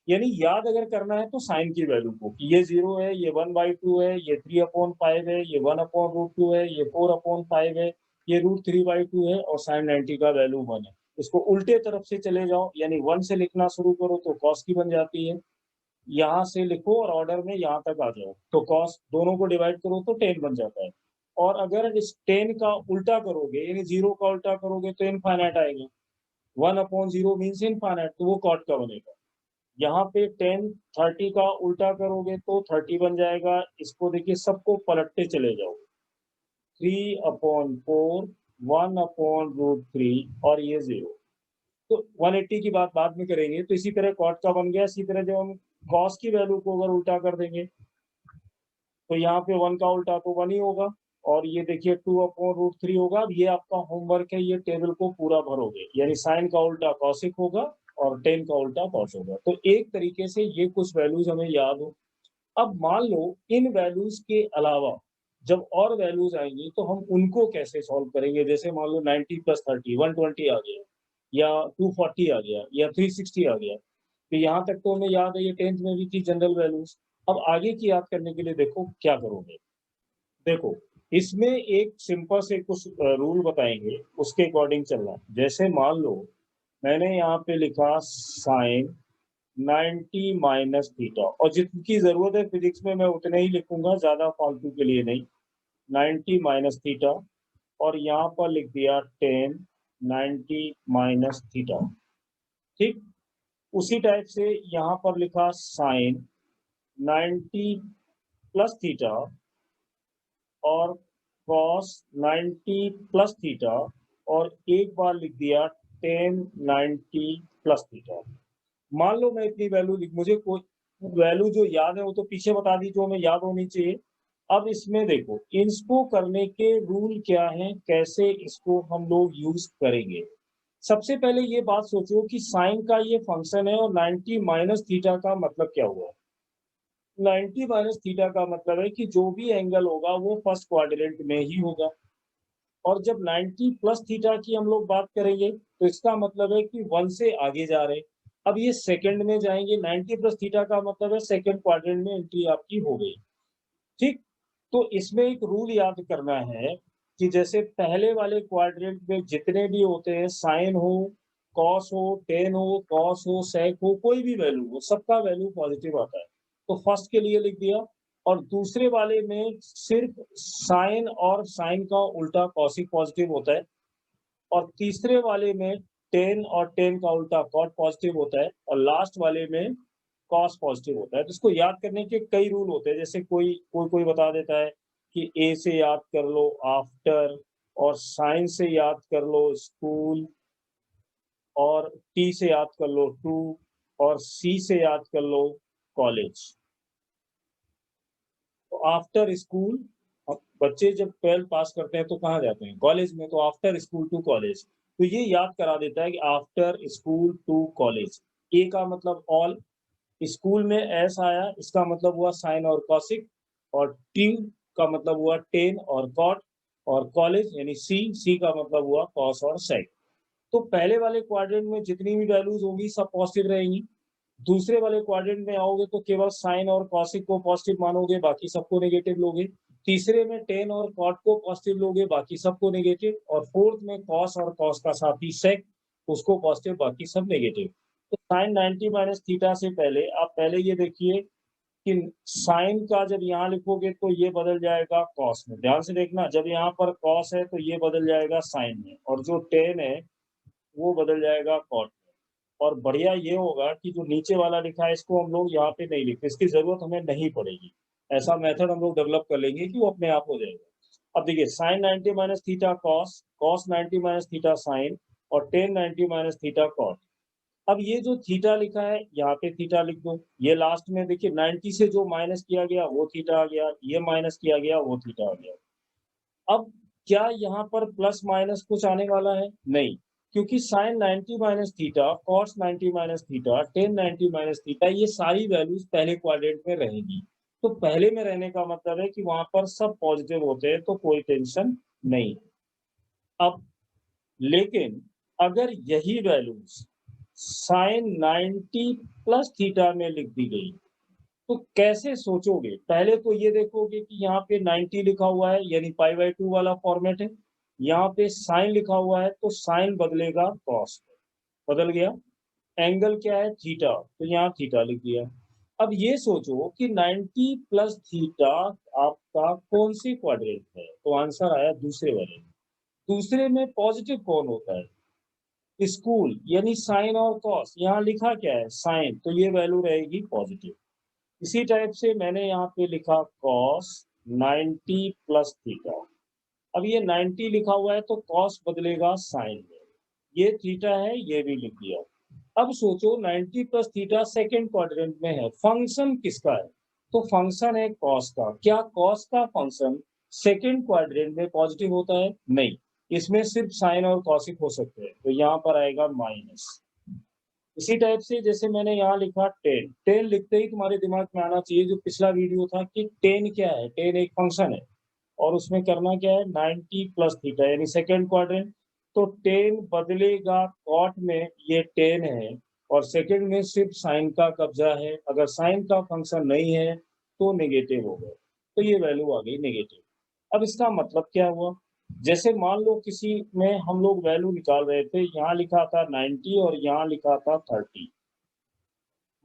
A: यानी याद अगर करना है तो साइन की वैल्यू को, कि ये 0 है, ये 1/2 है, ये 3/5 है, ये 1/√2 है, ये 4/5 है, ये √3/2 है और साइन 90 का वैल्यू 1 है। इसको उल्टे तरफ से चले जाओ, यानी 1 से लिखना शुरू करो तो कॉस की बन जाती है। यहाँ से लिखो और ऑर्डर में यहाँ तक आ जाओ तो कॉस, दोनों को डिवाइड करो तो 10 बन जाता है। और अगर इस 10 का उल्टा करोगे, यानी 0 का उल्टा करोगे तो इनफाइनाइट आएगा। 1/0 मीन्स इनफाइनाइट, तो वो कॉट का बनेगा। यहाँ पे 10 30 का उल्टा करोगे तो 30 बन जाएगा। इसको देखिए, सबको पलटते चले जाओ। 3/4, 1/√3 और ये 0। तो 180 की बात बाद में करेंगे। तो इसी तरह कॉट का बन गया। इसी तरह जब हम कॉस की वैल्यू को अगर उल्टा कर देंगे तो यहाँ पे 1 का उल्टा तो 1 ही होगा और ये देखिए 2/√3 होगा। अब ये आपका होमवर्क है, ये टेबल को पूरा भरोगे, यानी साइन का उल्टा कॉसिक होगा और 10 का उल्टा कॉस होगा। तो एक तरीके से ये कुछ वैल्यूज हमें याद हो। अब मान लो इन वैल्यूज के अलावा जब और वैल्यूज आएंगी तो हम उनको कैसे सॉल्व करेंगे। जैसे मान लो 90 + 30 120 आ गया, या 240 आ गया, या 360 आ गया। तो यहाँ तक तो हमें याद है, ये 10th में भी थी जनरल वैल्यूज। अब आगे की याद करने के लिए देखो क्या करोगे। देखो, इसमें एक सिंपल से कुछ रूल बताएंगे, उसके अकॉर्डिंग चलना। जैसे मान लो मैंने यहाँ पे लिखा साइन 90 - थीटा, और जितनी जरूरत है फिजिक्स में मैं उतने ही लिखूंगा, ज्यादा फालतू के लिए नहीं। 90 - थीटा और यहाँ पर लिख दिया 10 90 - थीटा। ठीक, उसी टाइप से यहाँ पर लिखा साइन 90 + थीटा और कॉस 90 + थीटा, और एक बार लिख दिया 10 90 + थीटा। मान लो मैं इतनी वैल्यू लिख, मुझे कोई वैल्यू जो याद है वो तो पीछे बता दी, जो हमें याद होनी चाहिए। अब इसमें देखो इसको करने के रूल क्या हैं, कैसे इसको हम लोग यूज करेंगे। सबसे पहले ये बात सोचो कि साइन का ये फंक्शन है और 90 - थीटा का मतलब क्या हुआ। 90 - थीटा का मतलब है कि जो भी एंगल होगा वो फर्स्ट क्वाड्रेंट में ही होगा। और जब 90 + थीटा की हम लोग बात करेंगे तो इसका मतलब है कि 1 से आगे जा रहे हैं। अब ये सेकंड में जाएंगे, 90 + थीटा का मतलब है सेकंड क्वाड्रेंट में एंट्री आपकी हो गई। ठीक, तो इसमें एक रूल याद करना है कि जैसे पहले वाले क्वाड्रेंट में जितने भी होते हैं, साइन हो, कॉस हो, टेन हो, कॉस हो, सेक हो, कोई भी वैल्यू हो, सबका वैल्यू पॉजिटिव आता है। तो फर्स्ट के लिए लिख दिया। और दूसरे वाले में सिर्फ साइन और साइन का उल्टा कॉसिक पॉजिटिव होता है। और तीसरे वाले में टेन और टेन का उल्टा कॉट पॉजिटिव होता है। और लास्ट वाले में कॉस पॉजिटिव होता है। तो इसको याद करने के कई रूल होते हैं। जैसे कोई बता देता है कि ए से याद कर लो आफ्टर, और साइन से याद कर लो स्कूल, और टी से याद कर लो टू, और सी से याद कर लो कॉलेज। तो आफ्टर स्कूल, बच्चे जब 12 पास करते हैं तो कहाँ जाते हैं, कॉलेज में। तो आफ्टर स्कूल टू कॉलेज, तो ये याद करा देता है कि आफ्टर स्कूल टू कॉलेज। ए का मतलब ऑल, स्कूल में एस आया, इसका मतलब हुआ साइन और कॉसिक, और टी का मतलब हुआ टेन और कॉट, और कॉलेज यानी सी का मतलब हुआ कॉस और सेक। तो पहले वाले क्वाड्रेंट में जितनी भी वैल्यूज होगी सब पॉजिटिव रहेंगी। दूसरे वाले क्वाड्रेंट में आओगे तो केवल साइन और कॉसिक को पॉजिटिव मानोगे, बाकी सबको नेगेटिव लोगे। तीसरे में टेन और कॉट को पॉजिटिव लोगे, बाकी सबको नेगेटिव। और फोर्थ में कॉस और कॉस का साथी सेक, उसको पॉजिटिव, बाकी सब नेगेटिव। तो साइन 90 - थीटा से पहले आप पहले ये देखिए कि साइन का जब यहाँ लिखोगे तो ये बदल जाएगा कॉस में। ध्यान से देखना, जब यहाँ पर कॉस है तो ये बदल जाएगा साइन में, और जो टेन है वो बदल जाएगा कॉट में। और बढ़िया ये होगा कि जो नीचे वाला लिखा है इसको हम लोग यहाँ पे नहीं लिखते, इसकी जरूरत हमें नहीं पड़ेगी। ऐसा मेथड हम लोग डेवलप कर लेंगे कि वो अपने आप हो जाएगा। अब देखिए, sine 90 - theta cos, cos 90 - theta sine, और टेन 90 - थीटा कॉट। अब ये जो थीटा लिखा है यहाँ पे थीटा लिख दो। ये लास्ट में देखिए 90 से जो माइनस किया गया वो थीटा आ गया, ये माइनस किया गया वो थीटा आ गया। अब क्या यहाँ पर प्लस माइनस कुछ आने वाला है? नहीं, क्योंकि sine 90 - theta, cos 90 - theta, tan 90 - theta, ये सारी वैल्यूज पहले क्वाड्रेंट में रहेंगी। तो पहले में रहने का मतलब है कि वहां पर सब पॉजिटिव होते हैं, तो कोई टेंशन नहीं। अब लेकिन अगर यही वैल्यूज साइन 90 प्लस थीटा में लिख दी गई, तो कैसे सोचोगे? पहले तो ये देखोगे कि यहाँ पे 90 लिखा हुआ है यानी π/2 वाला फॉर्मेट है, यहाँ पे साइन लिखा हुआ है तो साइन बदलेगा कॉस, बदल गया। एंगल क्या है? थीटा, तो यहाँ थीटा लिख दिया। अब ये सोचो कि 90 प्लस थीटा आपका कौन सी क्वाड्रेंट है, तो आंसर आया दूसरे वाले। दूसरे में पॉजिटिव कौन होता है? स्कूल, यानी साइन और कॉस। यहाँ लिखा क्या है? साइन, तो ये वैल्यू रहेगी पॉजिटिव। इसी टाइप से मैंने यहाँ पे लिखा कॉस 90 प्लस थीटा। अब ये 90 लिखा हुआ है तो कॉस बदलेगा साइन में, ये थीटा है, ये भी लिख दिया। अब सोचो 90 प्लस थीटा सेकेंड क्वाड्रेंट में है, फंक्शन किसका है? तो फंक्शन है कॉस का। क्या कॉस का फंक्शन सेकेंड क्वाड्रेंट में पॉजिटिव होता है? नहीं, इसमें सिर्फ साइन और कॉसिक हो सकते हैं, तो यहाँ पर आएगा माइनस। इसी टाइप से जैसे मैंने यहाँ लिखा 10, 10 लिखते ही तुम्हारे दिमाग में आना चाहिए जो पिछला वीडियो था कि 10 क्या है? 10 एक फंक्शन है और उसमें करना क्या है? 90 प्लस थीटा यानी सेकेंड क्वाड्रेंट, तो 10 बदलेगा कॉट में, ये 10 है, और सेकेंड में सिर्फ साइन का कब्जा है। अगर साइन का फंक्शन नहीं है तो नेगेटिव होगा, तो ये वैल्यू आ गई नेगेटिव। अब इसका मतलब क्या हुआ? जैसे मान लो किसी में हम लोग वैल्यू निकाल रहे थे, यहाँ लिखा था 90 और यहाँ लिखा था 30।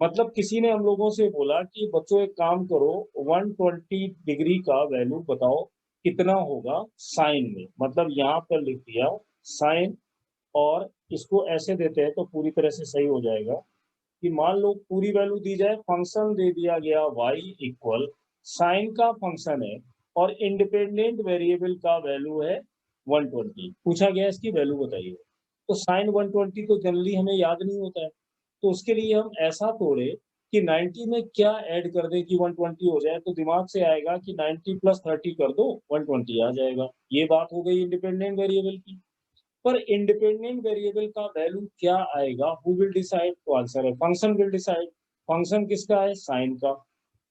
A: मतलब किसी ने हम लोगों से बोला कि बच्चों एक काम करो, 120 डिग्री का वैल्यू बताओ कितना होगा साइन में। मतलब यहाँ पर लिख दिया साइन, और इसको ऐसे देते हैं तो पूरी तरह से सही हो जाएगा कि मान लो पूरी वैल्यू दी जाए, फंक्शन दे दिया गया y इक्वल साइन का फंक्शन है और इंडिपेंडेंट वेरिएबल का वैल्यू है 120। पूछा गया इसकी वैल्यू बताइए, तो साइन 120 तो जनरली हमें याद नहीं होता है, तो उसके लिए हम ऐसा तोड़े कि 90 में क्या ऐड कर दे कि 120 हो जाए, तो दिमाग से आएगा कि 90 प्लस 30 कर दो 120 आ जाएगा। ये बात हो गई इंडिपेंडेंट वेरिएबल की। पर इंडिपेंडेंट वेरिएबल का वैल्यू क्या आएगा? Who will decide? तो आंसर है फंक्शन विल डिसाइड। फंक्शन किसका है? साइन का।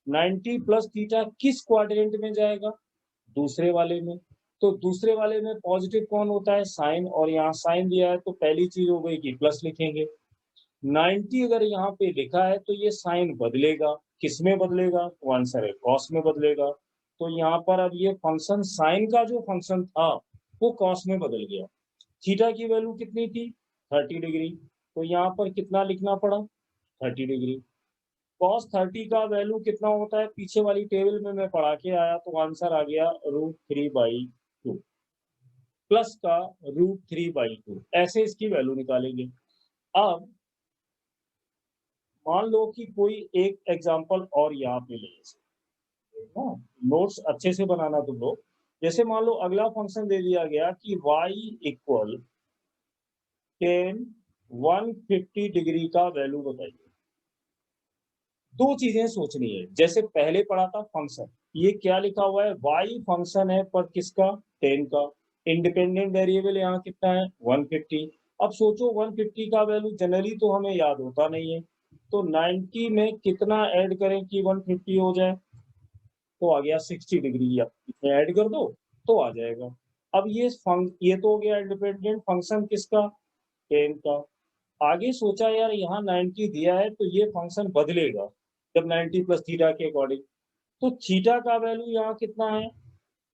A: 90 प्लस थीटा किस क्वाड्रेंट में जाएगा? दूसरे वाले में। तो दूसरे वाले में पॉजिटिव कौन होता है? साइन, और यहाँ साइन दिया है तो पहली चीज हो गई कि प्लस लिखेंगे। 90 अगर यहाँ पे लिखा है तो ये साइन बदलेगा, किस में बदलेगा? तो आंसर है कॉस में बदलेगा। तो यहाँ पर अब ये फंक्शन साइन का जो फंक्शन था वो कॉस में बदल गया। थीटा की वैल्यू कितनी थी? 30 डिग्री, तो यहाँ पर कितना लिखना पड़ा? 30 डिग्री। कॉस 30 का वैल्यू कितना होता है? पीछे वाली टेबल में मैं पढ़ा के आया, तो आंसर आ गया √3/2 प्लस का √3/2, ऐसे इसकी वैल्यू निकालेंगे। अब मान लो कि कोई एक एग्जांपल और यहाँ पे ले, नोट्स अच्छे से बनाना तुम लोग। जैसे मान लो अगला फंक्शन दे दिया गया कि y इक्वल 10 150 डिग्री का वैल्यू बताइए। दो चीजें सोचनी है, जैसे पहले पढ़ा था फंक्शन, ये क्या लिखा हुआ है? y फंक्शन है पर किसका? 10 का। इंडिपेंडेंट वेरिएबल यहाँ कितना है? 150। अब सोचो 150 का वैल्यू जनरली तो हमें याद होता नहीं है, तो 90 में कितना ऐड करें कि 150 हो जाए? तो आ गया 60 डिग्री, या इसमें ऐड कर दो तो आ जाएगा। अब ये तो हो गया इंडिपेंडेंट फंक्शन किसका? 10 का। आगे सोचा यार यहाँ 90 दिया है तो ये फंक्शन बदलेगा जब 90 प्लस थीटा के अकॉर्डिंग, तो थीटा का वैल्यू यहाँ कितना है?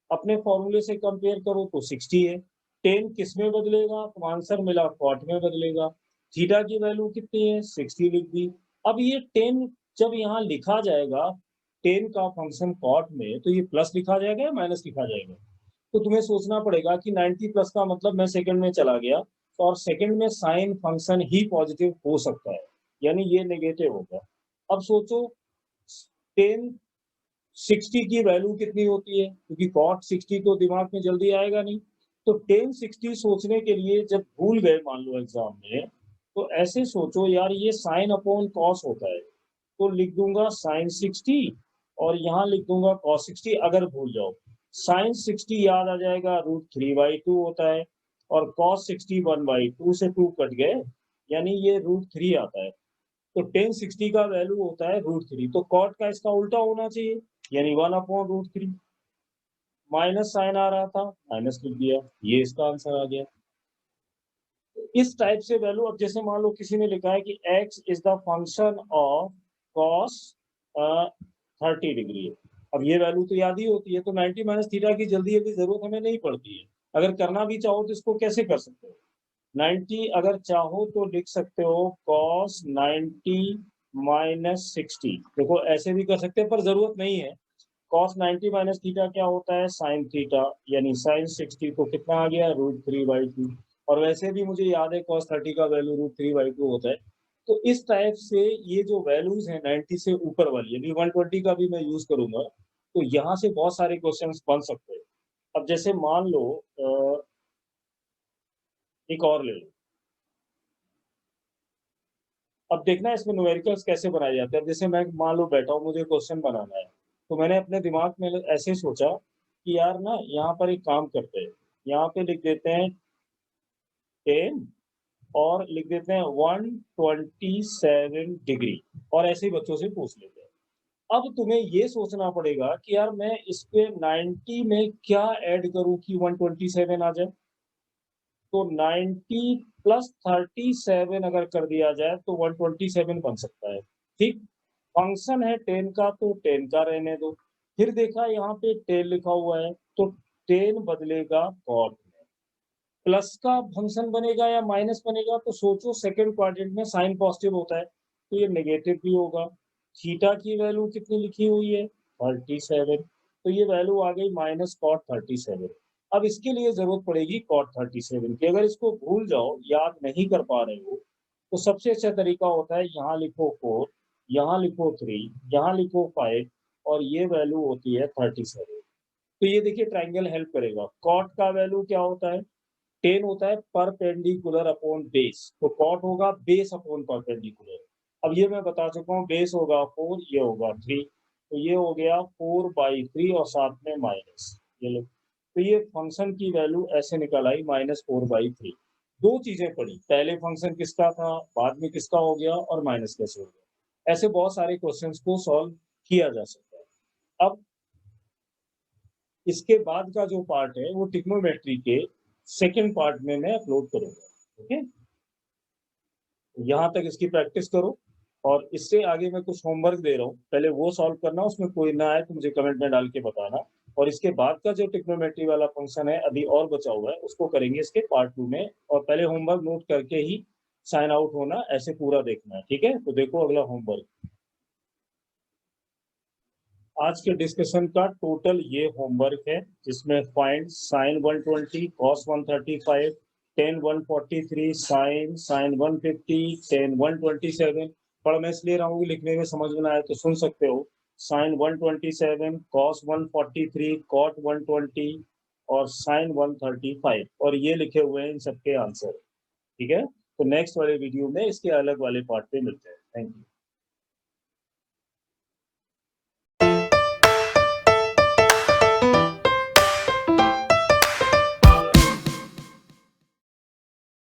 A: अपने फॉर्मूले से कंपेयर करो तो 60 है। 10 किस में बदलेगा? तो आंसर मिला कॉट में बदलेगा। थीटा की वैल्यू कितनी है? 60 लिख दी। अब ये 10 जब यहाँ लिखा जाएगा 10 का फंक्शन कॉट में, तो ये प्लस लिखा जाएगा या माइनस लिखा जाएगा? तो तुम्हें सोचना पड़ेगा कि 90 प्लस का मतलब मैं सेकंड में चला गया, और सेकंड में साइन फंक्शन ही पॉजिटिव हो सकता है, यानी ये नेगेटिव होगा। अब सोचो 10 60 की वैल्यू कितनी होती है, क्योंकि कॉट 60 तो दिमाग में जल्दी आएगा नहीं, तो 10 60 सोचने के लिए जब भूल गए मान लो एग्जाम में, तो ऐसे सोचो यार ये साइन अपॉन कॉस होता है, तो लिख दूंगा साइन 60 और यहाँ लिख दूंगा कॉस 60। अगर भूल जाओ, साइन 60 याद आ जाएगा √3/2 होता है, और कॉस 60 1/2 से 2 कट गए, यानी ये √3 आता है। तो 1060 का वैल्यू होता है √3, तो कॉट का इसका उल्टा होना चाहिए, यानी 1/√3। माइनस साइन आ रहा था, माइनस लिख दिया, ये इसका आंसर आ गया। इस टाइप से वैल्यू, अब जैसे मान लो किसी ने लिखा है कि x is the function of cos 30 degree. अब ये वैल्यू तो याद ही होती है, तो 90 माइनस थीटा की जल्दी जल्दी जरूरत हमें नहीं पड़ती है। अगर करना भी चाहो तो इसको कैसे कर सकते हो, 90 अगर चाहो तो लिख सकते हो cos 90 माइनस 60। देखो ऐसे भी कर सकते हैं पर जरूरत नहीं है। cos 90 माइनस थीटा क्या होता है, sin थीटा, यानी sin 60 को कितना आ गया, √3/2। और वैसे भी मुझे याद है cos 30 का वैल्यू √3/2 होता है। तो इस टाइप से ये जो वैल्यूज हैं 90 से ऊपर वाली, यदि 120 का भी मैं यूज करूंगा तो यहाँ से बहुत सारे क्वेश्चंस बन सकते हैं। अब जैसे मान लो एक और ले लो। अब देखना इसमें न्यूमेरिकल्स कैसे बनाए जाते हैं। अब जैसे मैं मान लो बैठा हूँ, मुझे क्वेश्चन बनाना है, तो मैंने अपने दिमाग में ऐसे सोचा कि यार ना यहाँ पर एक काम करते हैं, यहाँ पे लिख देते हैं 10 और लिख देते हैं 127 डिग्री, और ऐसे ही बच्चों से पूछ लेते हैं। अब तुम्हें ये सोचना पड़ेगा कि यार मैं इस पे 90 में क्या ऐड करूं कि 127 आ जाए। तो 90 प्लस 37 अगर कर दिया जाए तो 127 बन सकता है। ठीक, फंक्शन है 10 का तो 10 का रहने दो। फिर देखा यहाँ पे 10 लिखा हुआ है तो 10 बदलेगा कॉट में, प्लस का फंक्शन बनेगा या माइनस बनेगा, तो सोचो सेकंड क्वाड्रेंट में साइन पॉजिटिव होता है तो ये नेगेटिव भी होगा। थीटा की वैल्यू कितनी लिखी हुई है, 37, तो ये वैल्यू आ गई माइनस कॉट 37। अब इसके लिए जरूरत पड़ेगी कॉट 37 की। अगर इसको भूल जाओ, याद नहीं कर पा रहे हो, तो सबसे अच्छा तरीका होता है यहाँ लिखो 4, यहाँ लिखो 3, यहाँ लिखो 5, और ये वैल्यू होती है 37। तो ये देखिए ट्राइंगल हेल्प करेगा। कॉट का वैल्यू क्या होता है, 10 होता है परपेंडिकुलर अपॉन बेस, तो कॉट होगा बेस अपॉन परपेंडिकुलर। अब ये मैं बता चुका हूँ, बेस होगा 4, ये होगा 3, तो ये हो गया 4/3 और साथ में माइनस, ये लो। तो ये फंक्शन की वैल्यू ऐसे निकल आई -4/3। दो चीजें पड़ी, पहले फंक्शन किसका था, बाद में किसका हो गया, और माइनस कैसे हो गया। ऐसे बहुत सारे क्वेश्चंस को सॉल्व किया जा सकता है। अब इसके बाद का जो पार्ट है वो ट्रिग्नोमेट्री के सेकंड पार्ट में मैं अपलोड करूंगा। ओके, यहाँ तक इसकी प्रैक्टिस करो, और इससे आगे मैं कुछ होमवर्क दे रहा हूँ, पहले वो सॉल्व करना, उसमें कोई ना आए तो मुझे कमेंट में डाल के बताना। और इसके बाद का जो ट्रिग्नोमेट्री वाला फंक्शन है अभी और बचा हुआ है, उसको करेंगे इसके पार्ट 2 में। और पहले होमवर्क नोट करके ही साइन आउट होना, ऐसे पूरा देखना है। ठीक है, तो देखो अगला होमवर्क। आज के डिस्कशन का टोटल ये होमवर्क है, जिसमें find sine 120, cos 135, tan 143, sine 150, tan 127। पढ़ मैं इसलिए रहा हूँ कि लिखने में समझ में आए तो सुन सकते हो। साइन 127, कॉस 143, कॉट 120 और साइन 135, और ये लिखे हुए हैं इन सबके आंसर। ठीक है, तो नेक्स्ट वाले वीडियो में इसके अलग वाले पार्ट पे मिलते हैं। Thank you.